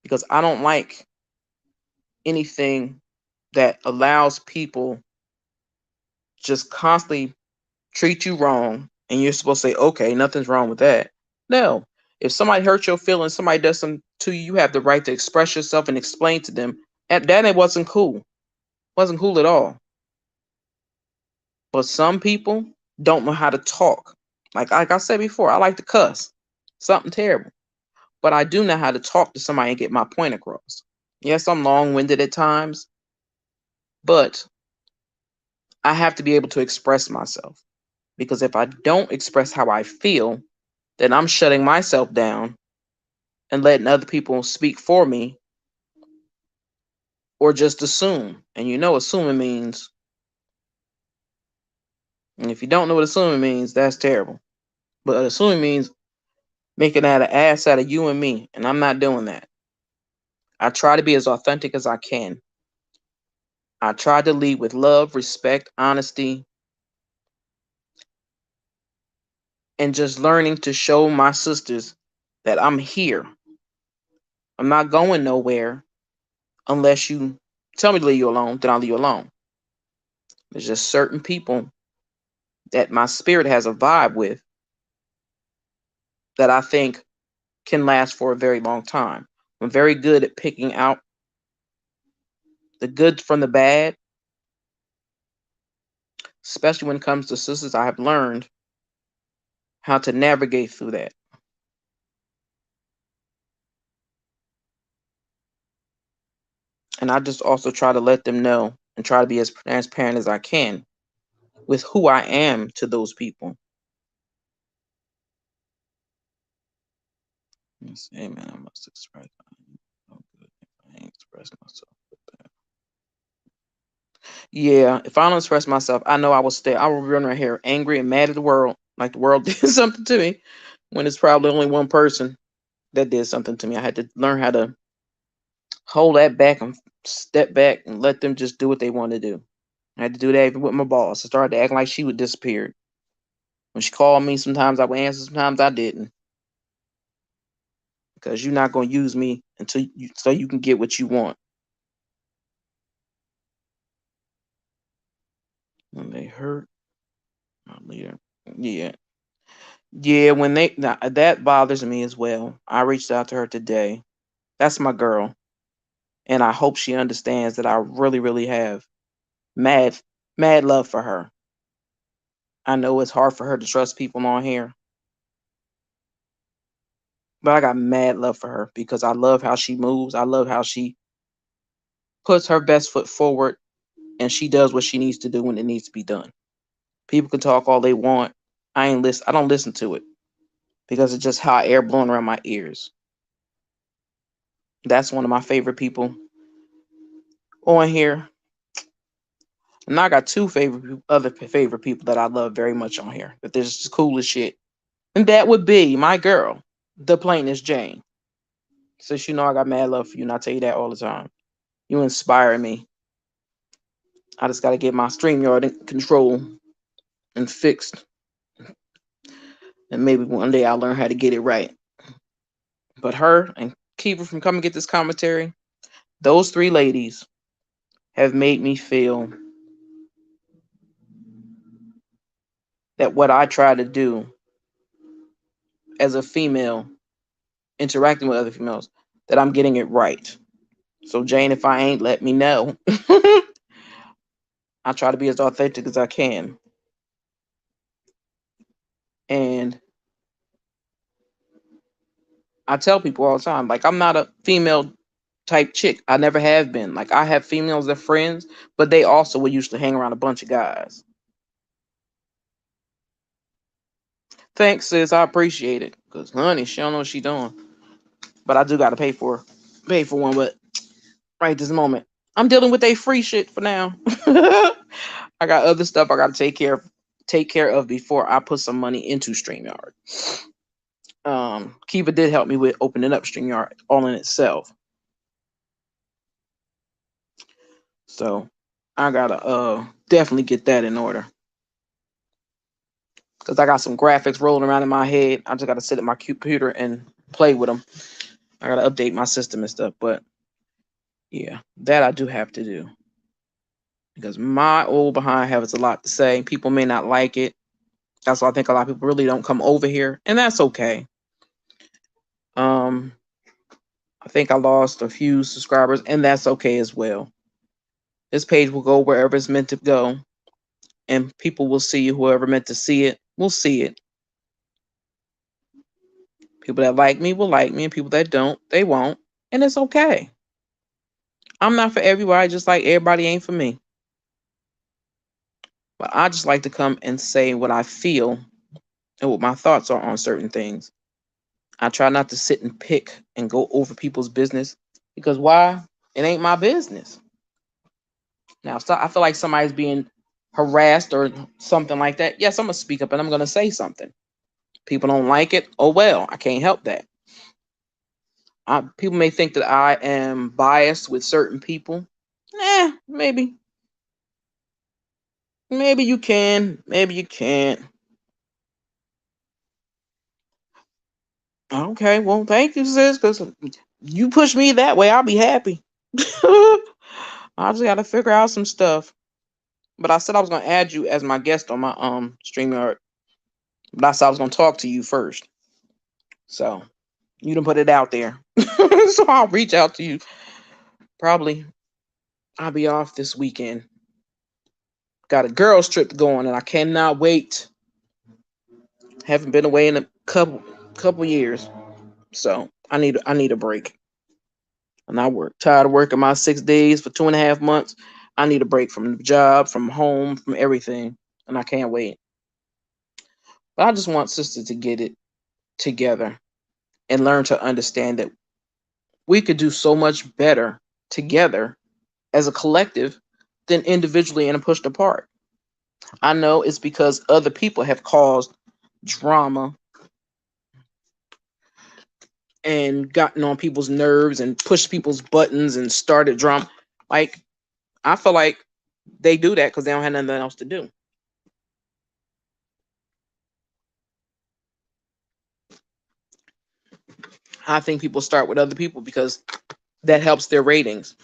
Because I don't like anything that allows people just constantly treat you wrong and you're supposed to say, okay, nothing's wrong with that. No. If somebody hurts your feelings, somebody does something to you, you have the right to express yourself and explain to them. And that it wasn't cool. Wasn't cool at all. But some people don't know how to talk. Like I said before, I like to cuss. Something terrible. But I do know how to talk to somebody and get my point across. Yes, I'm long-winded at times, but I have to be able to express myself. Because if I don't express how I feel, then I'm shutting myself down and letting other people speak for me or just assume. And you know, assuming means, and if you don't know what assuming means, that's terrible. But assuming means making an ass out of you and me. And I'm not doing that. I try to be as authentic as I can. I try to lead with love, respect, honesty, and just learning to show my sisters that I'm here. I'm not going nowhere unless you tell me to leave you alone, then I'll leave you alone. There's just certain people that my spirit has a vibe with that I think can last for a very long time. I'm very good at picking out the good from the bad. especially when it comes to sisters. I have learned how to navigate through that. And I just also try to let them know and try to be as transparent as I can with who I am to those people. Yes, amen. I must express. I'm good if I ain't express myself. Yeah, if I don't express myself, I know I will stay. I will run around here angry and mad at the world, like the world did something to me, when it's probably only one person that did something to me. I had to learn how to hold that back and step back and let them just do what they want to do. I had to do that even with my boss. I started acting like she would disappear. When she called me, sometimes I would answer, sometimes I didn't. Because you're not going to use me until you, so you can get what you want. When they hurt my leader. Yeah. Yeah, when they now, that bothers me as well. I reached out to her today. That's my girl. And I hope she understands that I really, really have mad, mad love for her. I know it's hard for her to trust people on here, but I got mad love for her because I love how she moves. I love how she puts her best foot forward and she does what she needs to do when it needs to be done. People can talk all they want. I don't listen to it because it's just hot air blowing around my ears. That's one of my favorite people on here. And I got two other favorite people that I love very much on here. That they're just cool as shit. And that would be my girl, the plainest Jane. Since you know I got mad love for you, and I tell you that all the time. You inspire me. I just gotta get my StreamYard in control and fixed. And maybe one day I'll learn how to get it right. But her and Kiva from Come and Get This Commentary, those three ladies have made me feel that what I try to do as a female, interacting with other females, that I'm getting it right. So Jane, if I ain't, let me know. I try to be as authentic as I can. And I tell people all the time, like I'm not a female type chick. I never have been. Like I have females that friends, but they also will usually hang around a bunch of guys. Thanks, sis. I appreciate it. Cause honey, she don't know what she doing. But I do gotta pay for one. But right this moment, I'm dealing with a free shit for now. I got other stuff I gotta take care of before I put some money into StreamYard. Kiva did help me with opening up StreamYard all in itself. So I gotta definitely get that in order. Cause I got some graphics rolling around in my head. I just gotta sit at my computer and play with them. I gotta update my system and stuff, but yeah, that I do have to do. Because my old behind has a lot to say. People may not like it. That's why I think a lot of people really don't come over here, and that's okay. Um, I think I lost a few subscribers, and that's okay as well. This page will go wherever it's meant to go, and people will see whoever meant to see it will see it. People that like me will like me, and people that don't, they won't, and it's okay. I'm not for everybody, just like everybody ain't for me. But I just like to come and say what I feel and what my thoughts are on certain things. I try not to sit and pick and go over people's business because why? It ain't my business. Now, if I feel like somebody's being harassed or something like that, yes, I'm gonna speak up and I'm gonna say something. People don't like it. Oh well, I can't help that. People may think that I am biased with certain people. Maybe. Maybe you can. Maybe you can't. Okay, well, thank you, sis, because you push me that way, I'll be happy. I just gotta figure out some stuff. But I said I was gonna add you as my guest on my StreamYard. But I said I was gonna talk to you first. So you done put it out there. So I'll reach out to you. Probably I'll be off this weekend. Got a girls trip going, and I cannot wait. Haven't been away in a couple years, so I need a break. And I work tired of working my 6 days for 2.5 months. I need a break from the job, from home, from everything, and I can't wait. But I just want sister to get it together and learn to understand that we could do so much better together as a collective than individually and pushed apart. I know it's because other people have caused drama and gotten on people's nerves and pushed people's buttons and started drama. Like, I feel like they do that because they don't have nothing else to do. I think people start with other people because that helps their ratings.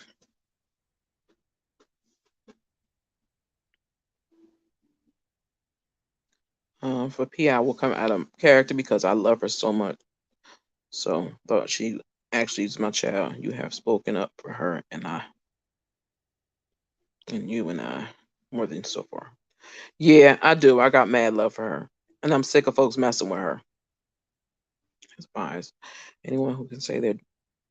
For P, I will come out of character because I love her so much. So, but she actually is my child. You have spoken up for her, and you and I, more than so far. Yeah, I do. I got mad love for her, and I'm sick of folks messing with her. It's biased. Anyone who can say they're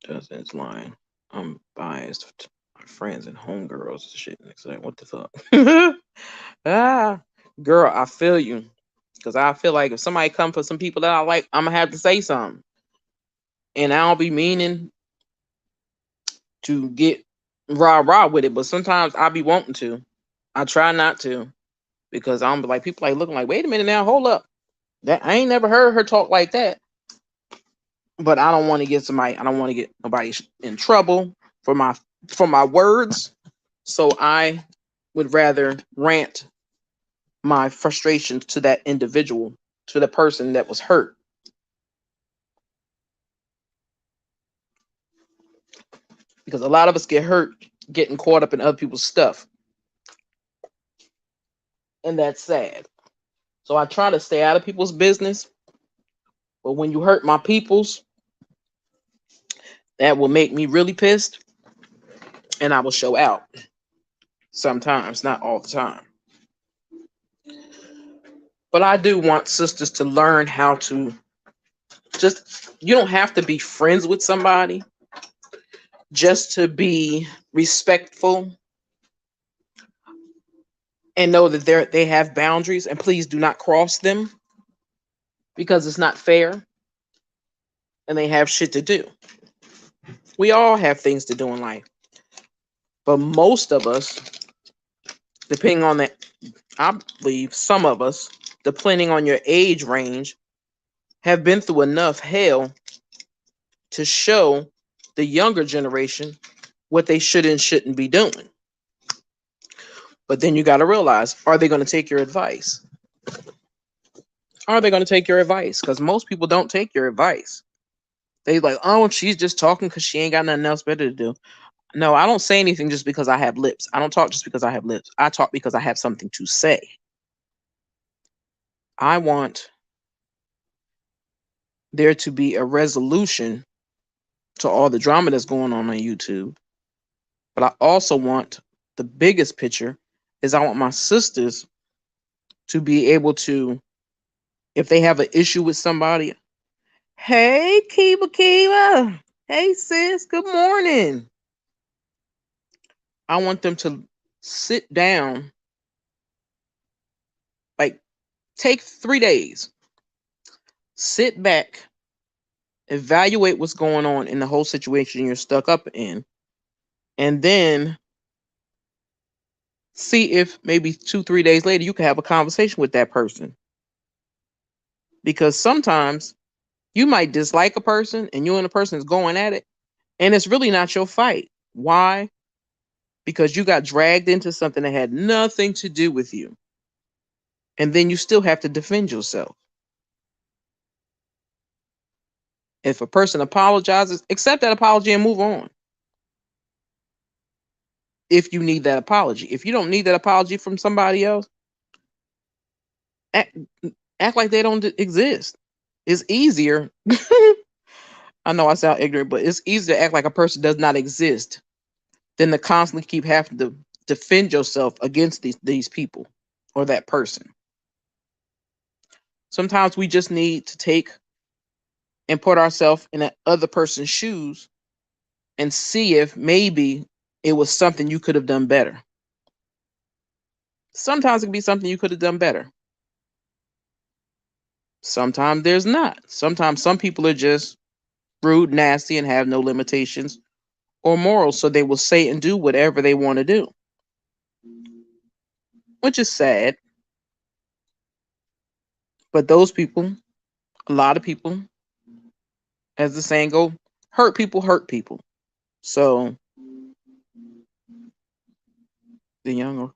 doesn't is lying. I'm biased to my friends and homegirls. Shit, it's like, what the fuck? Ah, girl, I feel you. Because I feel like if somebody come for some people that I like, I'm gonna have to say something. And I don't be meaning to get rah with it, but sometimes I be wanting to. I try not to because I'm like people like looking like, wait a minute now, hold up. That I ain't never heard her talk like that. But I don't want to get somebody. I don't want to get nobody in trouble for my words. So I would rather rant my frustrations to that individual, to the person that was hurt. Because a lot of us get hurt getting caught up in other people's stuff. And that's sad. So I try to stay out of people's business. But when you hurt my people's, that will make me really pissed. And I will show out. Sometimes, not all the time. But I do want sisters to learn how to you don't have to be friends with somebody just to be respectful and know that they have boundaries, and please do not cross them because it's not fair and they have shit to do. We all have things to do in life. But most of us, depending on that, I believe some of us, depending on your age range, have been through enough hell to show the younger generation what they should and shouldn't be doing. But then you got to realize, are they going to take your advice? Are they going to take your advice? Because most people don't take your advice. They like, oh, she's just talking because she ain't got nothing else better to do. No, I don't say anything just because I have lips. I don't talk just because I have lips. I talk because I have something to say. I want there to be a resolution to all the drama that's going on YouTube. But I also want the biggest picture is I want my sisters to be able to, if they have an issue with somebody, hey, Kiva. Hey, sis, good morning. I want them to sit down, like take 3 days, sit back, evaluate what's going on in the whole situation you're stuck up in, and then see if maybe 2-3 days later you can have a conversation with that person. Because sometimes you might dislike a person and you and the person is going at it, and it's really not your fight. Why? Because you got dragged into something that had nothing to do with you. And then you still have to defend yourself. If a person apologizes, accept that apology and move on. If you need that apology. If you don't need that apology from somebody else, act, act like they don't exist. It's easier. I know I sound ignorant, but it's easier to act like a person does not exist than to constantly keep having to defend yourself against these people or that person. Sometimes we just need to take and put ourselves in that other person's shoes and see if maybe it was something you could have done better. Sometimes it can be something you could have done better. Sometimes there's not. Sometimes some people are just rude, nasty, and have no limitations or morals, so they will say and do whatever they want to do, which is sad. But those people, a lot of people, as the saying goes, hurt people hurt people. So the younger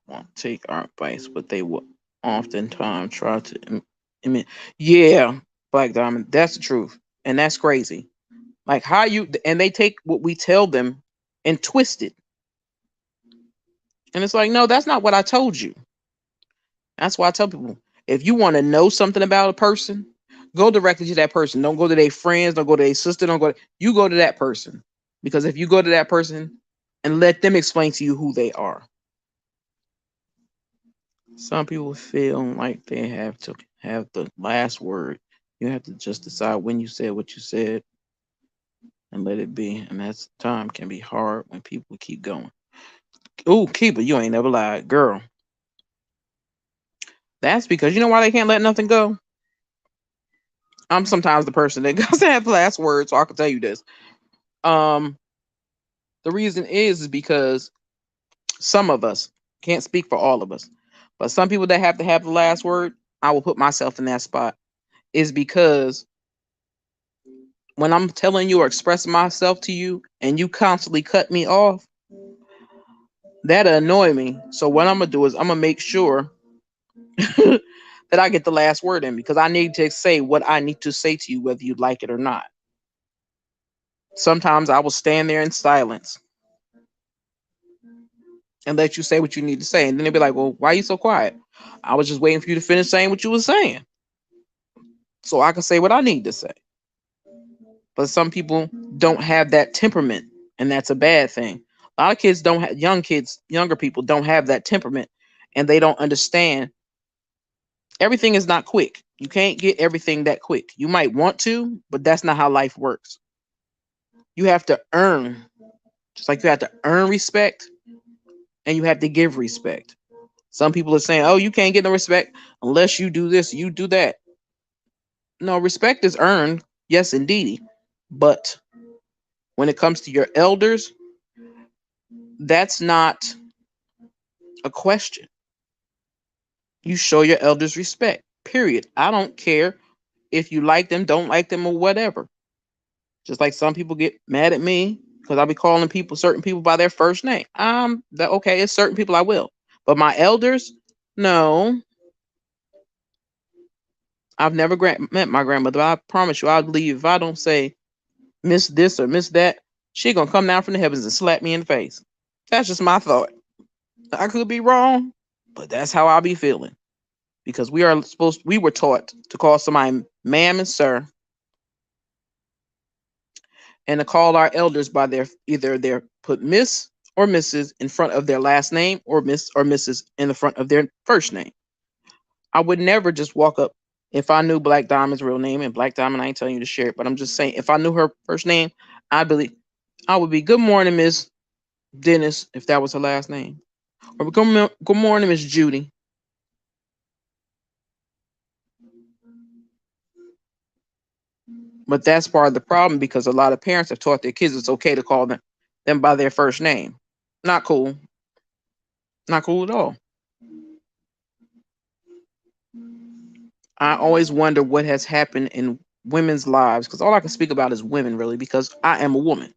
won't take our advice, but they will oftentimes try to yeah, Black Diamond, that's the truth. And that's crazy. Like how you and they take what we tell them and twist it. And it's like, no, that's not what I told you. That's why I tell people, if you want to know something about a person, go directly to that person. Don't go to their friends, don't go to their sister, don't go to, you go to that person. Because if you go to that person and let them explain to you who they are. Some people feel like they have to have the last word. You have to just decide when you said what you said and let it be. And that's time can be hard when people keep going. Ooh, keeper, you ain't never lied, girl. That's because you know why they can't let nothing go? I'm sometimes the person that doesn't have the last word, so I can tell you this. Um, the reason is because some of us, can't speak for all of us, but some people that have to have the last word, I will put myself in that spot, is because when I'm telling you or expressing myself to you and you constantly cut me off, that'll annoy me. So what I'm gonna do is I'm gonna make sure that I get the last word in because I need to say what I need to say to you, whether you like it or not. Sometimes I will stand there in silence and let you say what you need to say. And then they'll be like, well, why are you so quiet? I was just waiting for you to finish saying what you were saying so I can say what I need to say. But some people don't have that temperament, and that's a bad thing. A lot of kids don't have, young kids, younger people don't have that temperament, and they don't understand everything is not quick. You can't get everything that quick. You might want to, but that's not how life works. You have to earn, just like you have to earn respect and you have to give respect. Some people are saying, oh, you can't get no respect unless you do this, you do that. No, respect is earned, yes, indeed. But when it comes to your elders, that's not a question. You show your elders respect, period. I don't care if you like them, don't like them, or whatever. Just like some people get mad at me because I be calling people, certain people by their first name. That okay, it's certain people I will. But my elders, no. I've never met my grandmother. But I promise you, I'll believe if I don't say miss this or miss that, she gonna come down from the heavens and slap me in the face. That's just my thought. I could be wrong, but that's how I be feeling. Because we were taught to call somebody ma'am and sir, and to call our elders by their either their put Miss or Mrs. in front of their last name or Miss or Mrs. in the front of their first name. I would never just walk up if I knew Black Diamond's real name, and Black Diamond, I ain't telling you to share it, but I'm just saying if I knew her first name, I would be good morning, Miss Dennis, if that was her last name. Or good morning, Miss Judy. But that's part of the problem because a lot of parents have taught their kids it's okay to call them by their first name. Not cool. Not cool at all. I always wonder what has happened in women's lives because all I can speak about is women, really, because I am a woman.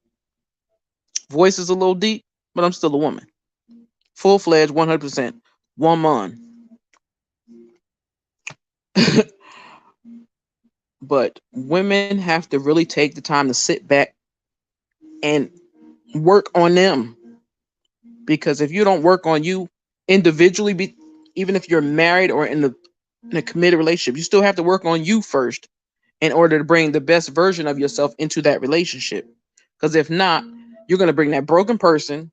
Voice is a little deep, but I'm still a woman. Full fledged, 100% woman. But women have to really take the time to sit back and work on them. Because if you don't work on you individually, even if you're married or in a committed relationship, you still have to work on you first in order to bring the best version of yourself into that relationship. Because if not, you're going to bring that broken person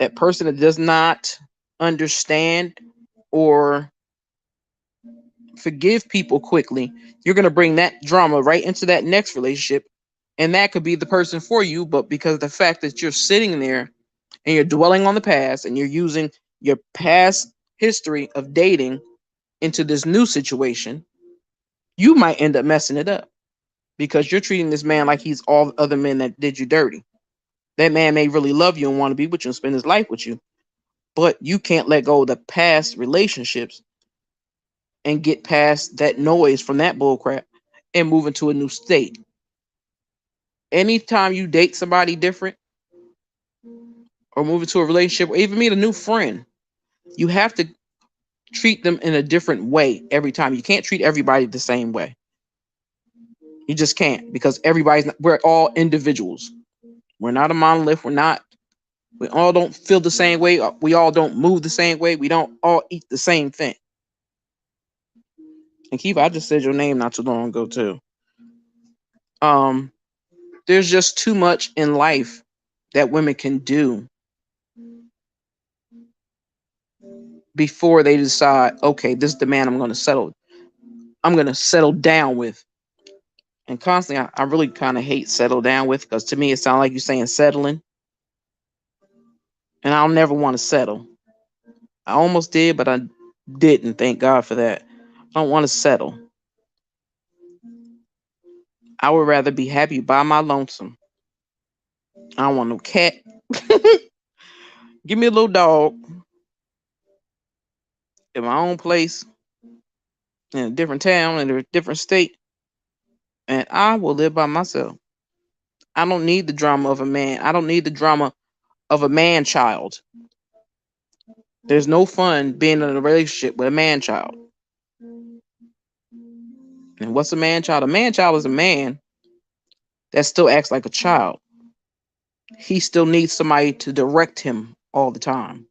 That person that does not understand or forgive people quickly, you're going to bring that drama right into that next relationship. And that could be the person for you. But because of the fact that you're sitting there and you're dwelling on the past and you're using your past history of dating into this new situation, you might end up messing it up because you're treating this man like he's all the other men that did you dirty. That man may really love you and want to be with you and spend his life with you, but you can't let go of the past relationships and get past that noise from that bullcrap and move into a new state. Anytime you date somebody different or move into a relationship or even meet a new friend, you have to treat them in a different way every time. You can't treat everybody the same way. You just can't because we're all individuals. We're not a monolith. We all don't feel the same way. We all don't move the same way. We don't all eat the same thing. And Kiva, I just said your name not too long ago too. Um, there's just too much in life that women can do before they decide, okay, this is the man I'm gonna settle down with. And constantly I really kind of hate settle down with because to me it sounds like you're saying settling. And I'll never want to settle. I almost did, but I didn't. Thank God for that. I don't want to settle. I would rather be happy by my lonesome. I don't want no cat. Give me a little dog in my own place, in a different town, in a different state, and I will live by myself. I don't need the drama of a man. I don't need the drama of a man child. There's no fun being in a relationship with a man child. And what's a man child? A man child is a man that still acts like a child. He still needs somebody to direct him all the time.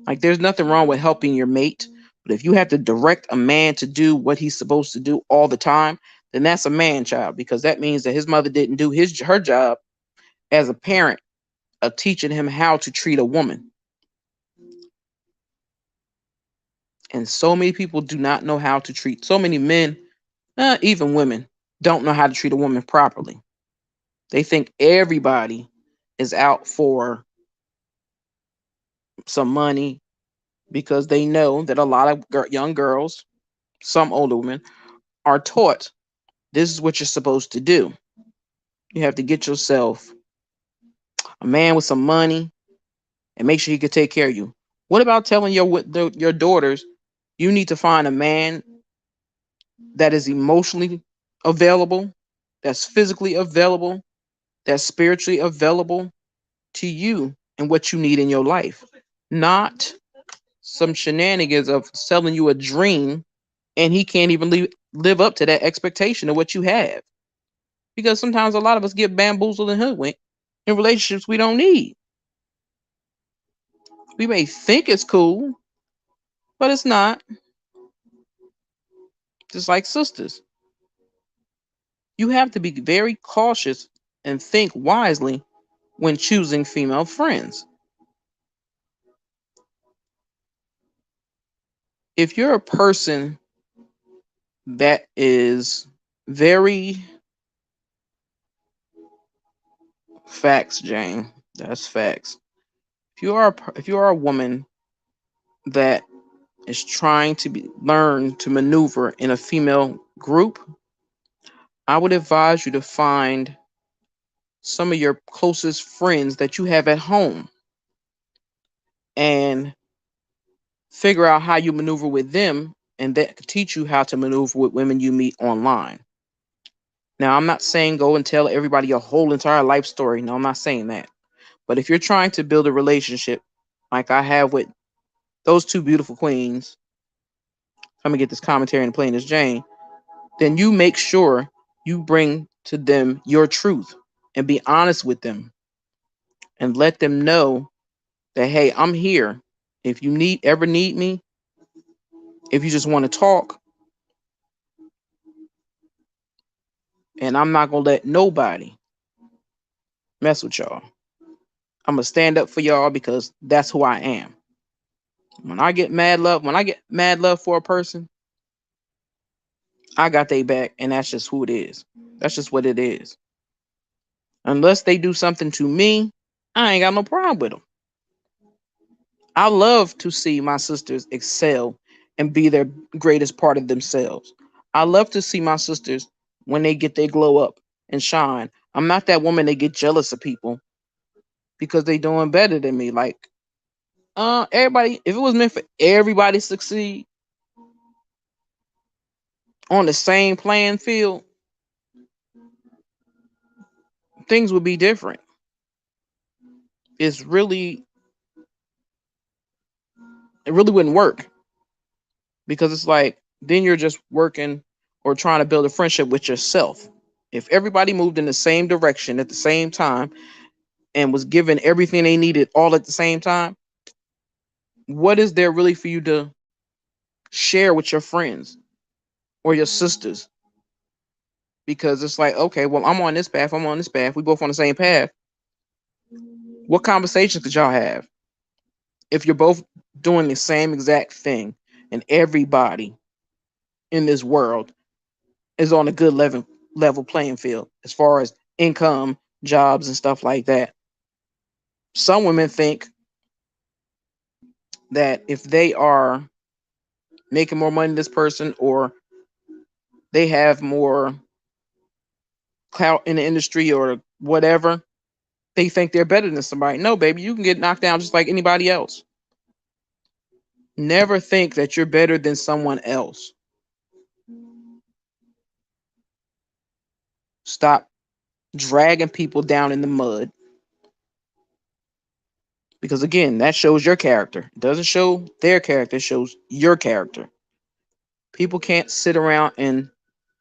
Like there's nothing wrong with helping your mate, but if you have to direct a man to do what he's supposed to do all the time, then that's a man child because that means that his mother didn't do her job as a parent of teaching him how to treat a woman. And so many people do not know how to treat. So many men, even women, don't know how to treat a woman properly. They think everybody is out for some money because they know that a lot of young girls, some older women, are taught this is what you're supposed to do. You have to get yourself a man with some money and make sure he can take care of you. What about telling your daughters you need to find a man that is emotionally available, that's physically available, that's spiritually available to you and what you need in your life, not some shenanigans of selling you a dream and he can't even live up to that expectation of what you have. Because sometimes a lot of us get bamboozled and hoodwinked in relationships we don't need. We may think it's cool, but it's not. Just like sisters, you have to be very cautious and think wisely when choosing female friends. If you're a person that is very facts, Jane, that's facts. If you are a woman that is trying to learn to maneuver in a female group, I would advise you to find some of your closest friends that you have at home and figure out how you maneuver with them, and that could teach you how to maneuver with women you meet online. Now, I'm not saying go and tell everybody your whole entire life story. No, I'm not saying that. But if you're trying to build a relationship like I have with those two beautiful queens, I'm gonna get this commentary and plain as Jane, then you make sure you bring to them your truth and be honest with them and let them know that hey, I'm here. If you need me, if you just want to talk, and I'm not gonna let nobody mess with y'all. I'm gonna stand up for y'all because that's who I am. When I get mad love for a person, I got they back, and that's just who it is. That's just what it is. Unless they do something to me, I ain't got no problem with them. I love to see my sisters excel and be their greatest part of themselves. I love to see my sisters when they get their glow up and shine. I'm not that woman that get jealous of people because they doing better than me. Like, everybody, if it was meant for everybody to succeed on the same playing field, things would be different. It's really, it really wouldn't work because it's like then you're just working or trying to build a friendship with yourself. If everybody moved in the same direction at the same time and was given everything they needed all at the same time, what is there really for you to share with your friends or your sisters? Because it's like, okay, well, I'm on this path, I'm on this path, we both on the same path. What conversations could y'all have if you're both doing the same exact thing and everybody in this world is on a good level playing field as far as income, jobs, and stuff like that? Some women think that if they are making more money than this person or they have more clout in the industry or whatever, they think they're better than somebody. No, baby, you can get knocked down just like anybody else. Never think that you're better than someone else. Stop dragging people down in the mud because, again, that shows your character. It doesn't show their character, it shows your character. People can't sit around and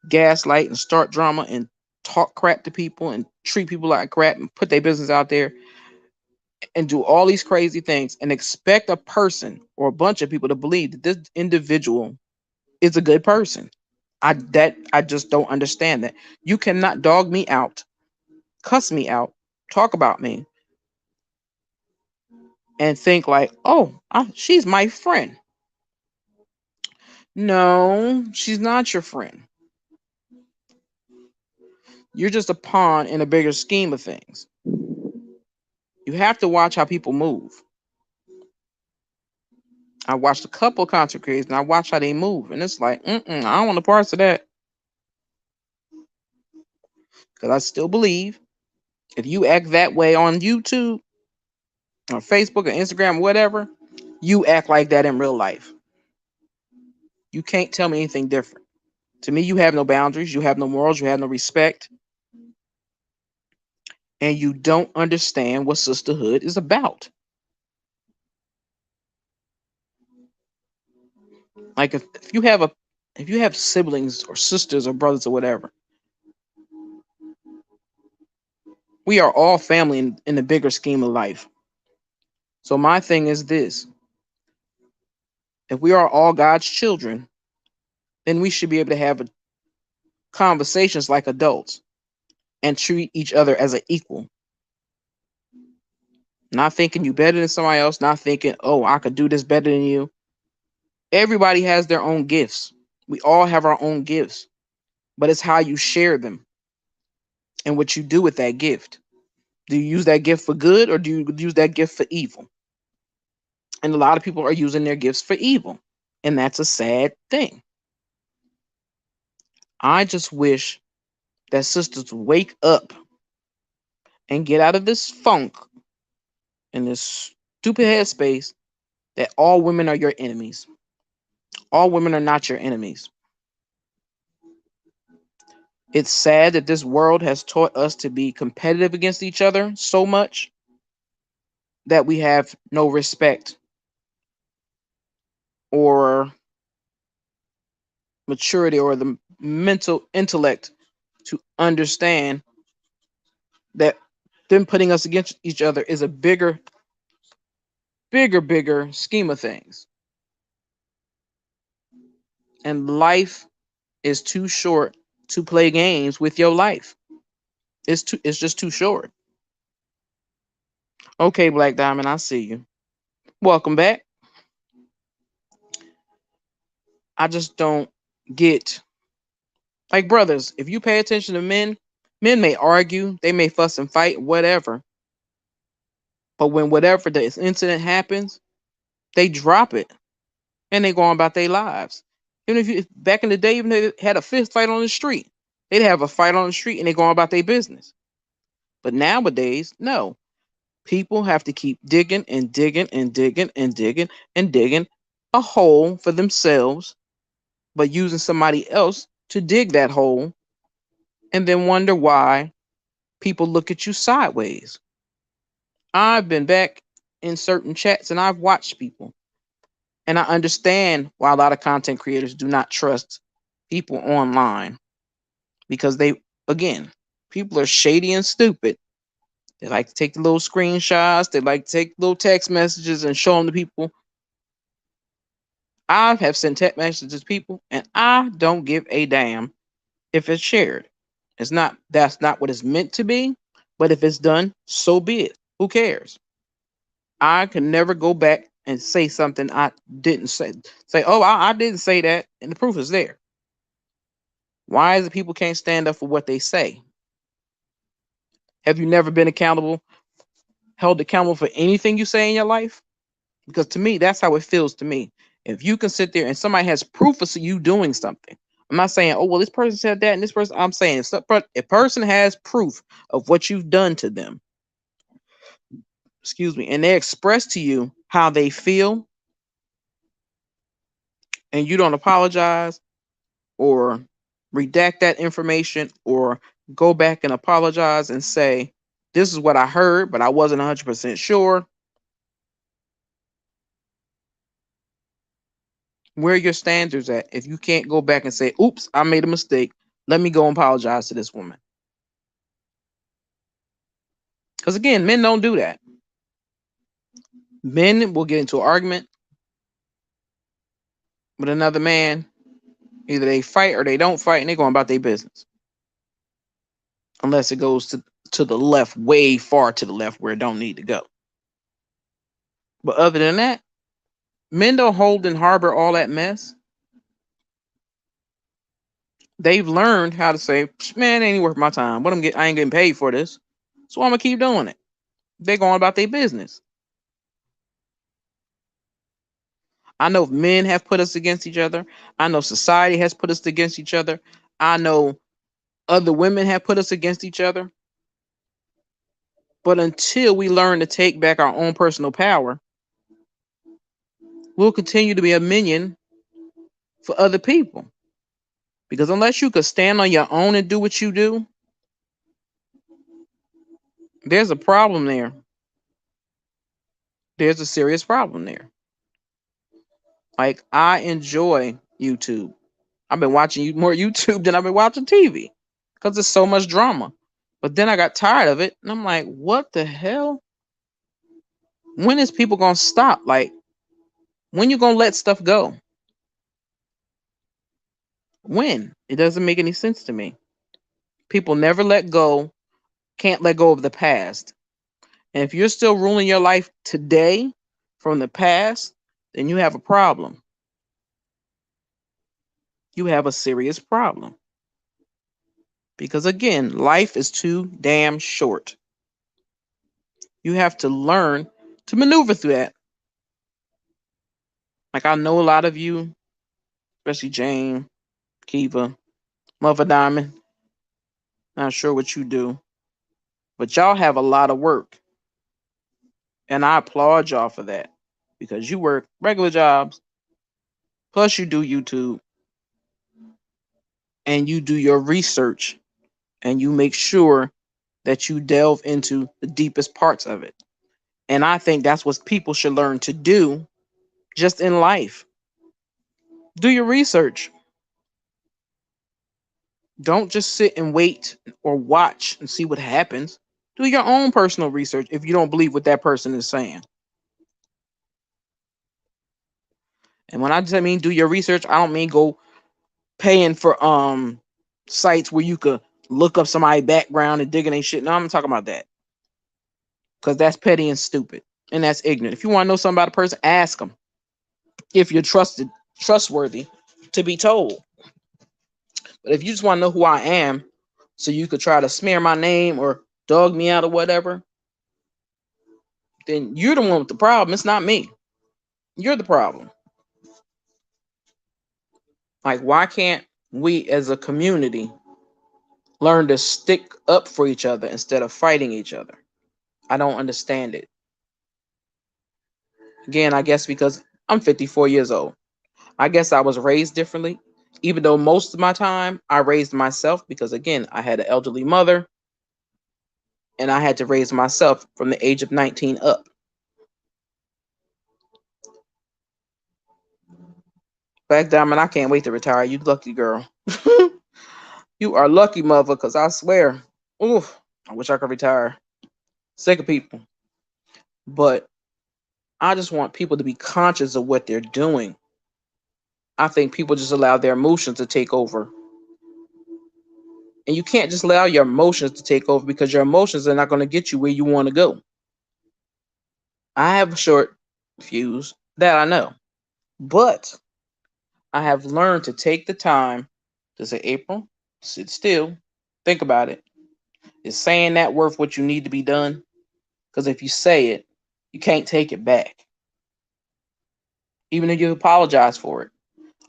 gaslight and start drama and talk crap to people and treat people like crap and put their business out there and do all these crazy things and expect a person or a bunch of people to believe that this individual is a good person. I just don't understand that. You cannot dog me out, cuss me out, talk about me, and think like, oh, she's my friend. No, she's not your friend. You're just a pawn in a bigger scheme of things. You have to watch how people move. I watched a couple of content creators and I watch how they move, and it's like, I don't want the parts of that because I still believe if you act that way on YouTube or Facebook or Instagram, or whatever, you act like that in real life. You can't tell me anything different. To me, you have no boundaries, you have no morals, you have no respect, and you don't understand what sisterhood is about. Like if you have siblings or sisters or brothers or whatever, we are all family in the bigger scheme of life. So my thing is this: if we are all God's children, then we should be able to have conversations like adults and treat each other as an equal. Not thinking you better than somebody else, not thinking, oh, I could do this better than you. Everybody has their own gifts. We all have our own gifts, but it's how you share them and what you do with that gift. Do you use that gift for good or do you use that gift for evil? And a lot of people are using their gifts for evil, and that's a sad thing. I just wish that sisters wake up and get out of this funk and this stupid headspace that all women are your enemies. All women are not your enemies. It's sad that this world has taught us to be competitive against each other so much that we have no respect or maturity or the mental intellect to understand that them putting us against each other is a bigger scheme of things. And life is too short to play games with your life. It's just too short. Okay, Black Diamond, I see you. Welcome back. I just don't get, like, brothers, if you pay attention to men, men may argue, they may fuss and fight, whatever. But when whatever the incident happens, they drop it and they go on about their lives. Even if you back in the day, even if they had a fist fight on the street, they'd have a fight on the street and they go on about their business. But nowadays, no. People have to keep digging and digging and digging and digging and digging a hole for themselves, but using somebody else to dig that hole and then wonder why people look at you sideways. I've been back in certain chats and I've watched people, and I understand why a lot of content creators do not trust people online because they, again, people are shady and stupid. They like to take the little screenshots, they like to take little text messages and show them to people. I have sent text messages to people and I don't give a damn if it's shared. It's not, that's not what it's meant to be, but if it's done, so be it. Who cares? I can never go back and say something I didn't say. Say, oh, I didn't say that, and the proof is there. Why is it people can't stand up for what they say? Have you never been accountable, held accountable for anything you say in your life? Because to me, that's how it feels to me. If you can sit there and somebody has proof of you doing something, I'm not saying, oh, well, this person said that and this person, I'm saying if a person has proof of what you've done to them, excuse me, and they express to you how they feel and you don't apologize or redact that information or go back and apologize and say, this is what I heard, but I wasn't 100% sure. Where are your standards at? If you can't go back and say, oops, I made a mistake, let me go and apologize to this woman. Because again, men don't do that. Men will get into an argument with another man. Either they fight or they don't fight, and they're going about their business. Unless it goes to the left, way far to the left where it don't need to go. But other than that, men don't hold and harbor all that mess. They've learned how to say, man, it ain't worth my time. What I ain't getting paid for this. So I'm gonna keep doing it. They're going about their business. I know men have put us against each other. I know society has put us against each other. I know other women have put us against each other. But until we learn to take back our own personal power, we'll continue to be a minion for other people. Because unless you could stand on your own and do what you do, there's a problem there. There's a serious problem there. Like, I enjoy YouTube. I've been watching more YouTube than I've been watching TV because there's so much drama. But then I got tired of it, and I'm like, what the hell? When is people gonna stop? Like, when you gonna let stuff go? When? It doesn't make any sense to me. People never let go, can't let go of the past. And if you're still ruling your life today from the past, then you have a problem. You have a serious problem. Because again, life is too damn short. You have to learn to maneuver through that. Like, I know a lot of you, especially Jane, Kiva, Mother Diamond, not sure what you do, but y'all have a lot of work. And I applaud y'all for that because you work regular jobs, plus you do YouTube and you do your research and you make sure that you delve into the deepest parts of it. And I think that's what people should learn to do just in life. Do your research. Don't just sit and wait or watch and see what happens. Do your own personal research if you don't believe what that person is saying. And when I just mean do your research, I don't mean go paying for sites where you could look up somebody's background and digging their shit. No, I'm talking about that. because that's petty and stupid, and that's ignorant. If you want to know something about a person, ask them if you're trustworthy to be told. But if you just want to know who I am, so you could try to smear my name or dog me out or whatever, then you're the one with the problem. It's not me. You're the problem. Like, why can't we as a community learn to stick up for each other instead of fighting each other? I don't understand it. Again, I guess because I'm 54 years old. I guess I was raised differently, even though most of my time I raised myself because, again, I had an elderly mother and I had to raise myself from the age of 19 up. Black Diamond, I can't wait to retire. You lucky girl. You are lucky, mother, because I swear, oof, I wish I could retire. Sick of people. But I just want people to be conscious of what they're doing. I think people just allow their emotions to take over. And you can't just allow your emotions to take over because your emotions are not going to get you where you want to go. I have a short fuse, that I know. But I have learned to take the time to say, April, sit still, think about it. Is saying that worth what you need to be done? Because if you say it, you can't take it back. Even if you apologize for it.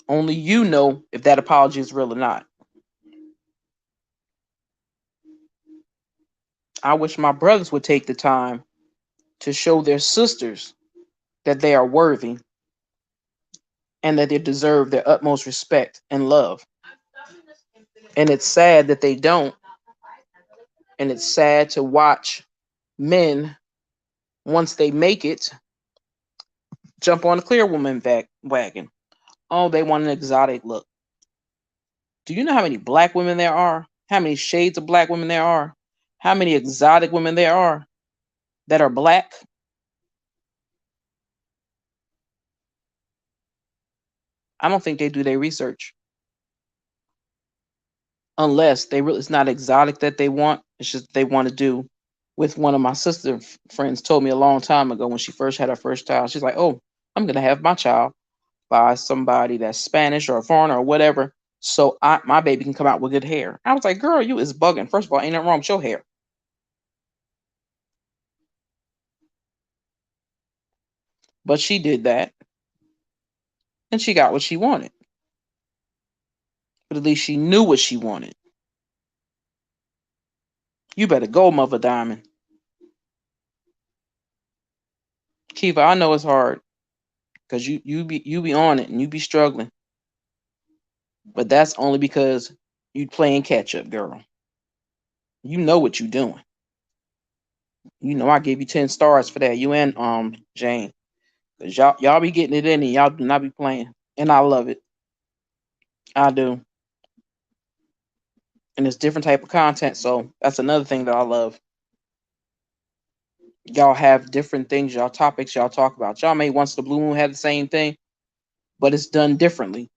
Only you know if that apology is real or not. I wish my brothers would take the time to show their sisters that they are worthy and that they deserve their utmost respect and love. And it's sad that they don't. And it's sad to watch men, once they make it, jump on the clear woman wagon. Oh, they want an exotic look. Do you know how many black women there are? How many shades of black women there are? How many exotic women there are that are black? I don't think they do their research. Unless they really, it's not exotic that they want. It's just they want to do with one of my sister friends told me a long time ago when she first had her first child. She's like, oh, I'm going to have my child by somebody that's Spanish or a foreigner or whatever. So my baby can come out with good hair. I was like, girl, you is bugging. First of all, ain't nothing wrong with your hair. But she did that and she got what she wanted. But at least she knew what she wanted. You better go, Mother Diamond. Kiva, I know it's hard because you be on it and you be struggling. But that's only because you playing catch up, girl. You know what you doing. You know I gave you 10 stars for that. You and Jane. Cause y'all be getting it in and y'all do not be playing. And I love it. I do. And it's different type of content. So that's another thing that I love. Y'all have different things, y'all topics y'all talk about. Y'all may once the blue moon have the same thing, but it's done differently.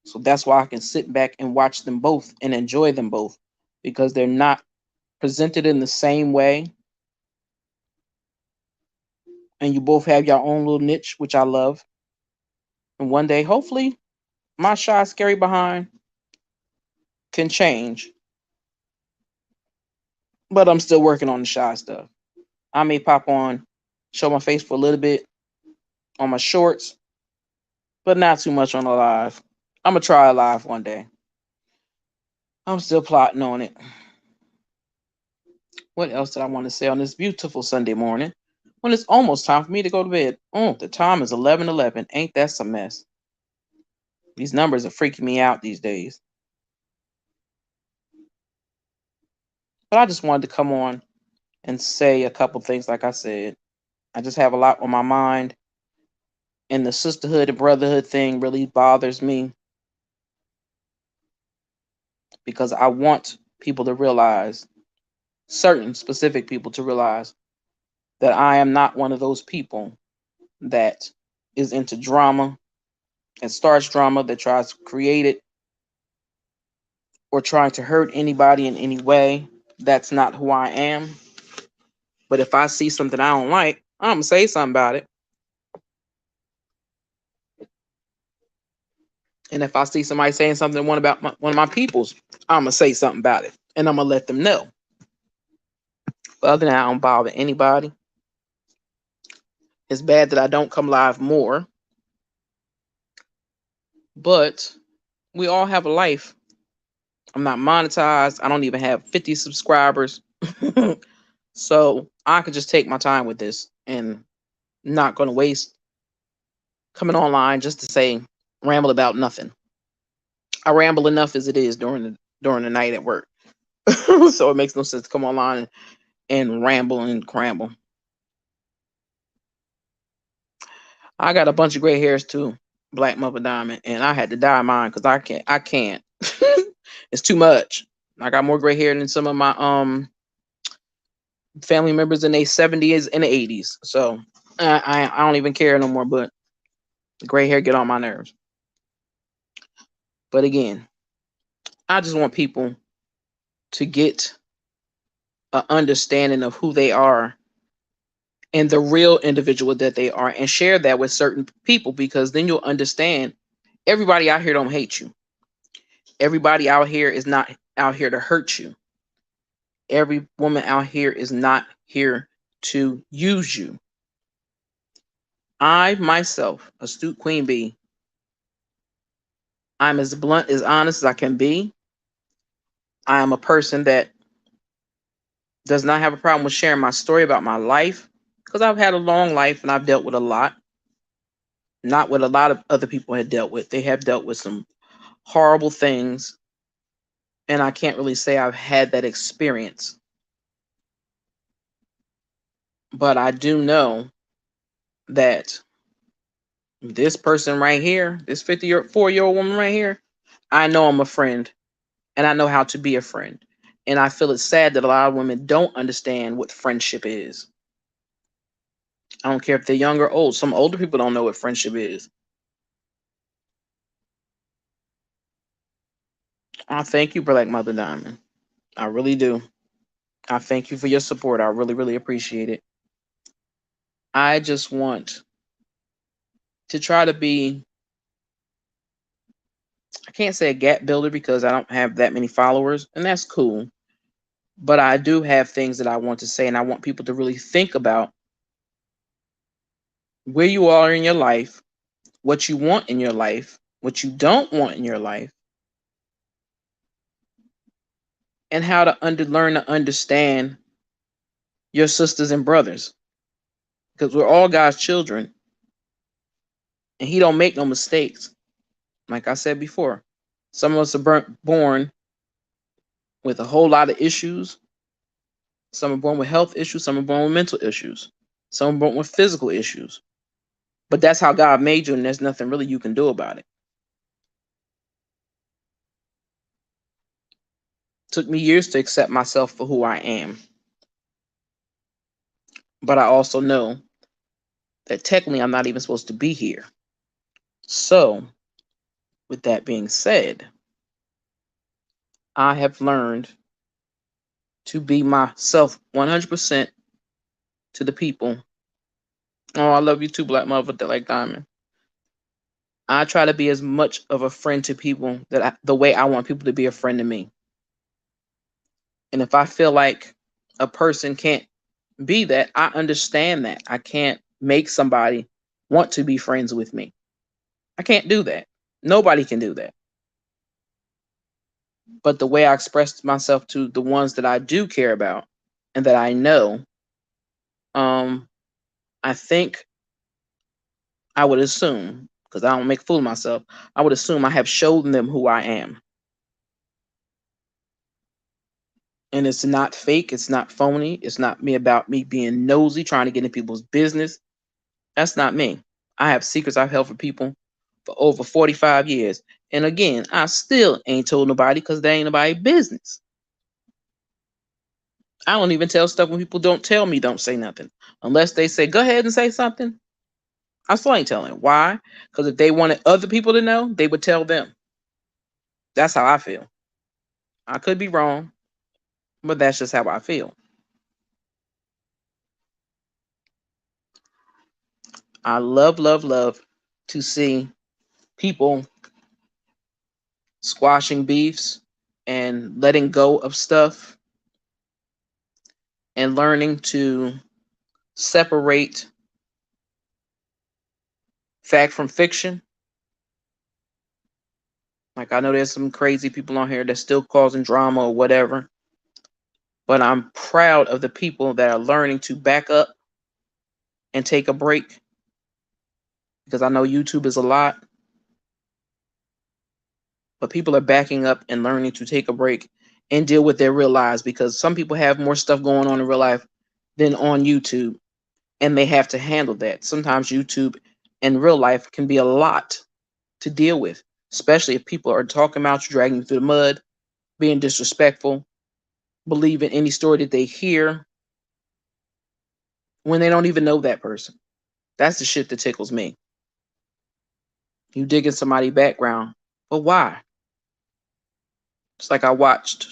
So that's why I can sit back and watch them both and enjoy them both because they're not presented in the same way. And you both have your own little niche, which I love. And one day, hopefully, my shy, scary behind can change. But I'm still working on the shy stuff. I may pop on, show my face for a little bit on my shorts, but not too much on the live. I'm going to try a live one day. I'm still plotting on it. What else did I want to say on this beautiful Sunday morning when it's almost time for me to go to bed? Oh, the time is 11:11. Ain't that some mess? These numbers are freaking me out these days. But I just wanted to come on and say a couple things. Like I said, I just have a lot on my mind. And the sisterhood and brotherhood thing really bothers me because I want people to realize, certain specific people to realize, that I am not one of those people that is into drama and starts drama, that tries to create it or trying to hurt anybody in any way. That's not who I am. But if I see something I don't like, I'm gonna say something about it. And if I see somebody saying something one about one of my peoples, I'm gonna say something about it, and I'm gonna let them know. But other than that, I don't bother anybody. It's bad that I don't come live more, but we all have a life. I'm not monetized. I don't even have 50 subscribers. So I could just take my time with this and not going to waste coming online just to say ramble about nothing. I ramble enough as it is during the night at work. So it makes no sense to come online and ramble and cramble. I got a bunch of gray hairs too, Black Mother Diamond, and I had to dye mine because I can't. It's too much. I got more gray hair than some of my family members in their 70s and 80s. So I don't even care no more. But gray hair get on my nerves. But again, I just want people to get an understanding of who they are and the real individual that they are, and share that with certain people, because then you'll understand everybody out here don't hate you. Everybody out here is not out here to hurt you. Every woman out here is not here to use you. I myself, astute queen bee, I'm as blunt, as honest as I can be. I am a person that does not have a problem with sharing my story about my life, because I've had a long life and I've dealt with a lot. Not what a lot of other people had dealt with. They have dealt with some horrible things, and I can't really say I've had that experience. But I do know that this person right here, this 54-year-old woman right here, I know I'm a friend, and I know how to be a friend. And I feel it's sad that a lot of women don't understand what friendship is. I don't care if they're young or old. Some older people don't know what friendship is. I thank you, Black Mother Diamond. I really do. I thank you for your support. I really, really appreciate it. I just want to try to be, I can't say a gap builder because I don't have that many followers, and that's cool. But I do have things that I want to say, and I want people to really think about where you are in your life, what you want in your life, what you don't want in your life, and how to learn to understand your sisters and brothers, because we're all God's children, and He don't make no mistakes. Like I said before, some of us are born with a whole lot of issues. Some are born with health issues. Some are born with mental issues. Some are born with physical issues. But that's how God made you, and there's nothing really you can do about it. Took me years to accept myself for who I am. But I also know that technically I'm not even supposed to be here. So, with that being said, I have learned to be myself 100% to the people. Oh, I love you too, Black Mother, like Diamond. I try to be as much of a friend to people the way I want people to be a friend to me. And if I feel like a person can't be that, I understand that. I can't make somebody want to be friends with me. I can't do that. Nobody can do that. But the way I express myself to the ones that I do care about and that I know, I think I would assume, because I don't make a fool of myself, I would assume I have shown them who I am. And it's not fake. It's not phony. It's not about me being nosy, trying to get in people's business. That's not me. I have secrets I've held for people for over 45 years. And again, I still ain't told nobody because they ain't nobody's business. I don't even tell stuff when people don't tell me, don't say nothing. Unless they say, go ahead and say something. I still ain't telling. Why? Because if they wanted other people to know, they would tell them. That's how I feel. I could be wrong, but that's just how I feel. I love, love, love to see people squashing beefs and letting go of stuff and learning to separate fact from fiction. Like, I know there's some crazy people on here that's still causing drama or whatever, but I'm proud of the people that are learning to back up and take a break, because I know YouTube is a lot, but people are backing up and learning to take a break and deal with their real lives, because some people have more stuff going on in real life than on YouTube, and they have to handle that. Sometimes YouTube and real life can be a lot to deal with, especially if people are talking about you, dragging you through the mud, being disrespectful, believing any story that they hear when they don't even know that person. That's the shit that tickles me. You dig in somebody's background, but why? It's like what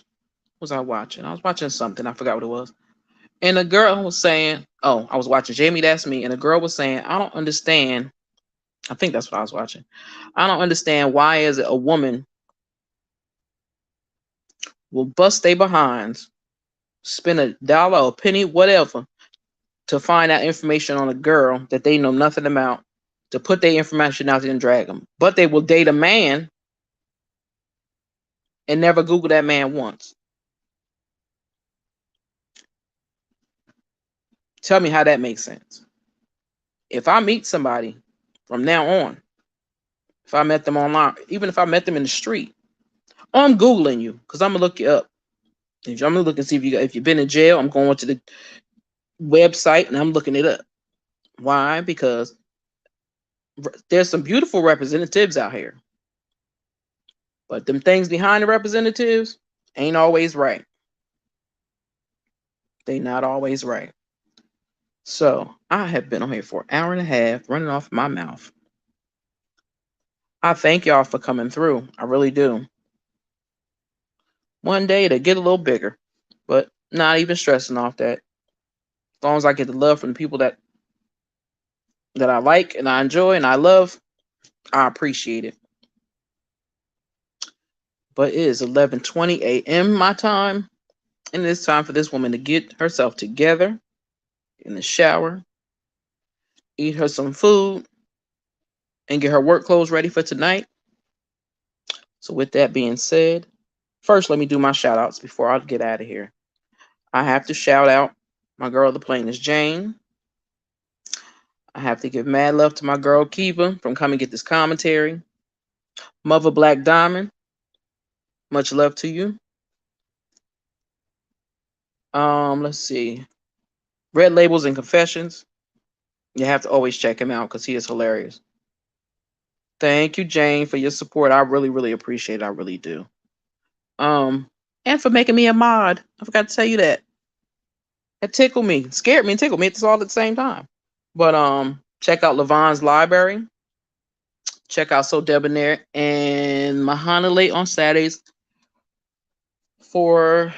was I watching? I was watching something. I forgot what it was. And the girl was saying, oh, I was watching Jamie That's Me. And the girl was saying, I don't understand. I think that's what I was watching. I don't understand, why is it a woman will bust their behinds, spend $1, a penny, whatever, to find out information on a girl that they know nothing about, to put their information out there and drag them. But they will date a man and never Google that man once. Tell me how that makes sense. If I meet somebody from now on, if I met them online, even if I met them in the street, I'm Googling you, because I'm gonna look you up. I'm gonna look and see if you've been in jail. I'm going to the website and I'm looking it up. Why? Because there's some beautiful representatives out here, but them things behind the representatives ain't always right. They not always right. So I have been on here for an hour and a half, running off my mouth. I thank y'all for coming through. I really do. One day to get a little bigger, but not even stressing off that. As long as I get the love from the people that I like and I enjoy and I love, I appreciate it. But it is 11:20 a.m. my time, and it's time for this woman to get herself together, in the shower, eat her some food, and get her work clothes ready for tonight. So with that being said, first let me do my shout outs before I get out of here. I have to shout out my girl, the plainest Jane. I have to give mad love to my girl Kiva from Come and Get This Commentary. Mother Black Diamond, much love to you. Let's see. Red Labels and Confessions. You have to always check him out because he is hilarious. Thank you, Jane, for your support. I really, really appreciate it. I really do. And for making me a mod. I forgot to tell you that. It tickled me, scared me, and tickled me. It's all at the same time. But check out Levon's Library. Check out So Debonair and Mahana Late on Saturdays for,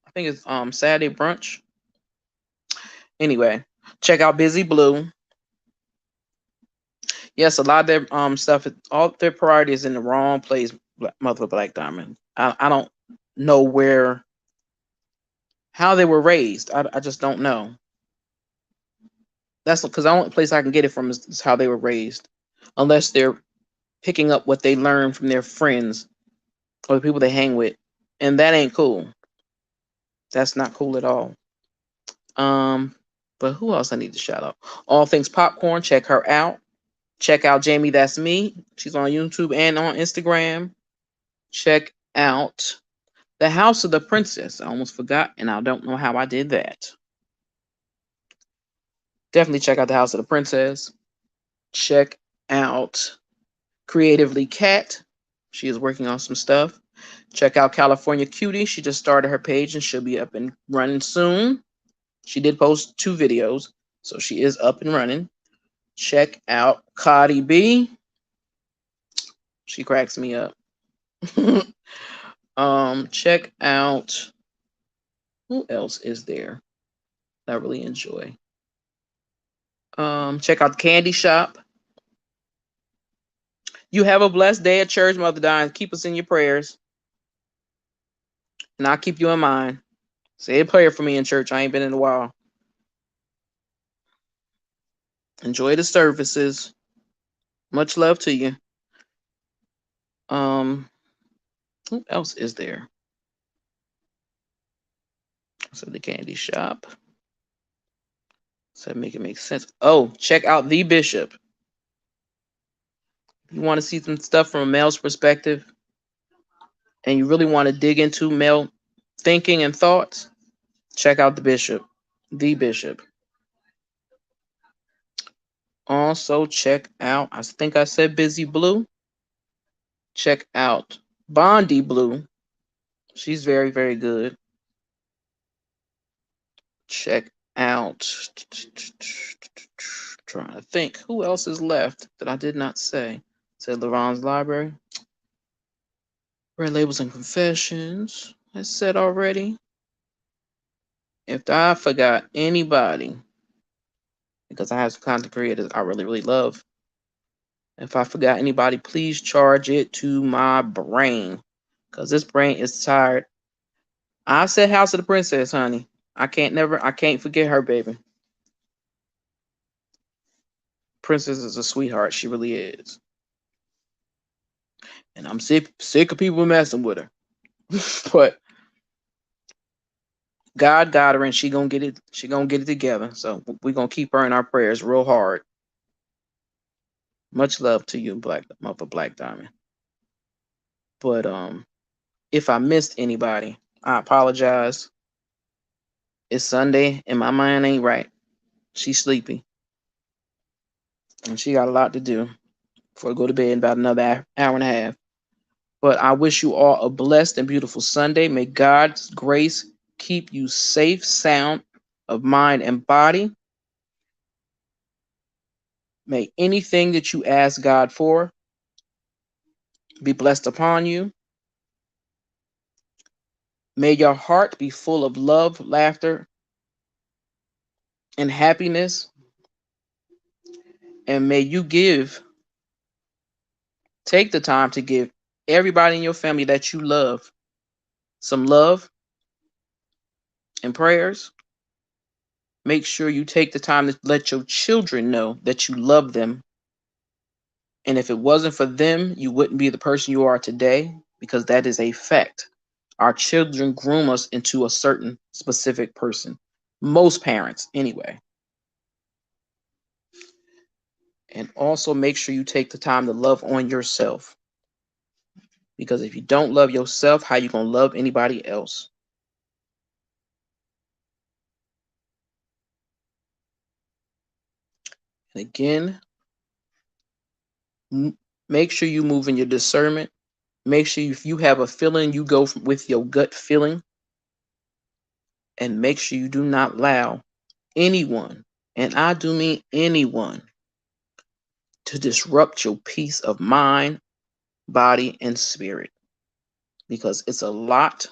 I think it's Saturday brunch. Anyway, check out Busy Blue. Yes, a lot of their stuff, all their priorities in the wrong place. Mother of Black Diamond. I don't know how they were raised. I just don't know. That's because the only place I can get it from is how they were raised, unless they're picking up what they learned from their friends or the people they hang with, and that ain't cool. That's not cool at all. But who else I need to shout out? All Things Popcorn. Check her out. Check out Jamie That's Me. She's on YouTube and on Instagram. Check out The House of the Princess. I almost forgot, and I don't know how I did that. Definitely check out The House of the Princess. Check out Creatively Cat. She is working on some stuff. Check out California Cutie. She just started her page and she'll be up and running soon. She did post 2 videos, so she is up and running. Check out Cardi B. She cracks me up. Check out, who else is there that I really enjoy? Check out the candy shop. You have a blessed day at church, Mother Diane. Keep us in your prayers. And I'll keep you in mind. Say a prayer for me in church. I ain't been in a while. Enjoy the services. Much love to you. Who else is there? So the candy shop. So make it make sense. Oh, check out The Bishop. You want to see some stuff from a male's perspective, and you really want to dig into male thinking and thoughts, check out The Bishop. The Bishop. Also, check out, I think I said Busy Blue. Check out Bondi Blue. She's very, very good. Check out, trying to think, who else is left that I did not say? Said LaRon's Library. Red Labels and Confessions. I said already. If I forgot anybody, because I have some content creators I really, really love. If I forgot anybody, please charge it to my brain, because this brain is tired. I said House of the Princess, honey. I can't forget her, baby. Princess is a sweetheart. She really is. And I'm sick of people messing with her. But God got her, and she gonna get it. She gonna get it together. So we're gonna keep her in our prayers real hard. Much love to you, Mother Black Diamond. But if I missed anybody, I apologize. It's Sunday and my mind ain't right. She's sleepy. And she got a lot to do before I go to bed in about another hour and a half. But I wish you all a blessed and beautiful Sunday. May God's grace keep you safe, sound of mind and body. May anything that you ask God for be blessed upon you. May your heart be full of love, laughter, and happiness. And may you take the time to give everybody in your family that you love some love and prayers. Make sure you take the time to let your children know that you love them. And if it wasn't for them, you wouldn't be the person you are today, because that is a fact. Our children groom us into a certain specific person. Most parents, anyway. And also make sure you take the time to love on yourself. Because if you don't love yourself, how you going to love anybody else? And again, make sure you move in your discernment. Make sure if you have a feeling, you go with your gut feeling. And make sure you do not allow anyone, and I do mean anyone, to disrupt your peace of mind, body, and spirit. Because it's a lot,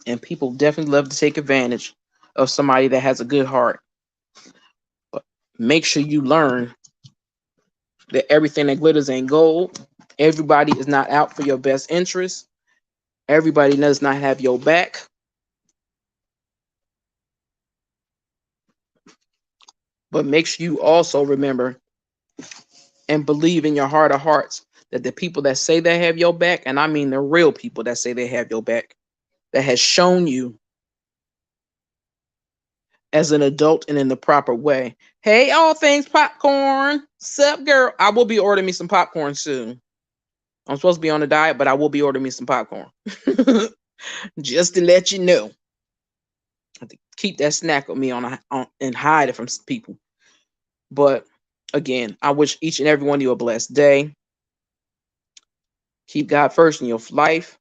and people definitely love to take advantage of somebody that has a good heart. But make sure you learn that everything that glitters ain't gold. Everybody is not out for your best interest. Everybody does not have your back. But make sure you also remember and believe in your heart of hearts that the people that say they have your back, and I mean the real people that say they have your back, that has shown you as an adult and in the proper way. Hey, all things popcorn. Sup, girl? I will be ordering me some popcorn soon. I'm supposed to be on a diet, but I will be ordering me some popcorn. Just to let you know. I have to keep that snack with me on and hide it from people. But again, I wish each and every one of you a blessed day. Keep God first in your life.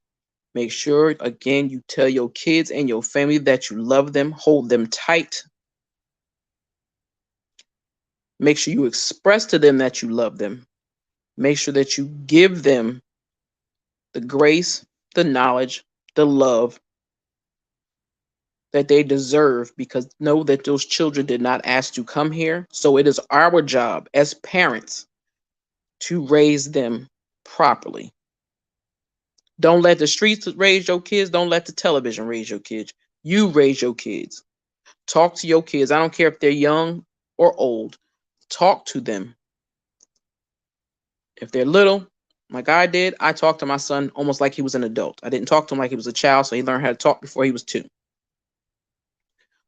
Make sure, again, you tell your kids and your family that you love them. Hold them tight. Make sure you express to them that you love them. Make sure that you give them the grace, the knowledge, the love that they deserve, because know that those children did not ask to come here. So it is our job as parents to raise them properly. Don't let the streets raise your kids. Don't let the television raise your kids. You raise your kids. Talk to your kids. I don't care if they're young or old. Talk to them. If they're little, like I did, I talked to my son almost like he was an adult. I didn't talk to him like he was a child, so he learned how to talk before he was 2.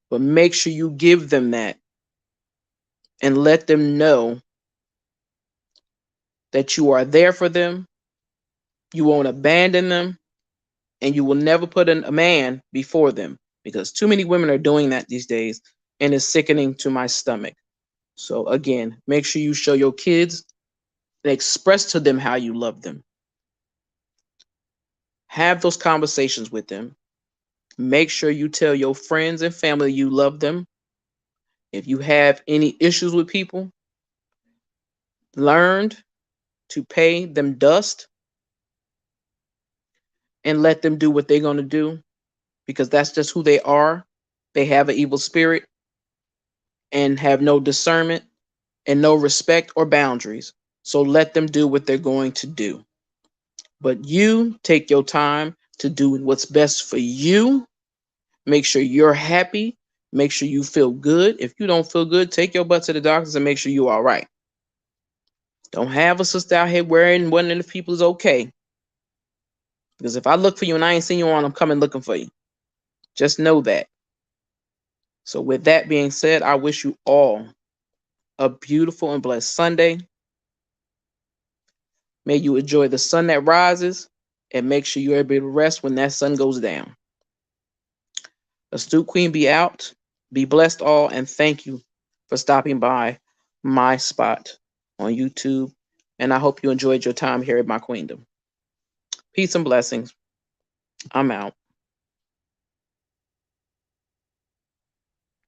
But make sure you give them that and let them know that you are there for them, you won't abandon them, and you will never put a man before them, because too many women are doing that these days, and it's sickening to my stomach. So again, make sure you show your kids and express to them how you love them. Have those conversations with them. Make sure you tell your friends and family you love them. If you have any issues with people, learn to pay them dust and let them do what they're going to do, because that's just who they are. They have an evil spirit and have no discernment and no respect or boundaries. So let them do what they're going to do. But you take your time to do what's best for you. Make sure you're happy. Make sure you feel good. If you don't feel good, take your butt to the doctors and make sure you're all right. Don't have a sister out here wearing one of the people is okay. Because if I look for you and I ain't seen you on, I'm coming looking for you. Just know that. So with that being said, I wish you all a beautiful and blessed Sunday. May you enjoy the sun that rises, and make sure you're able to rest when that sun goes down. Astute Queen be out. Be blessed all, and thank you for stopping by my spot on YouTube. And I hope you enjoyed your time here at my queendom. Peace and blessings. I'm out.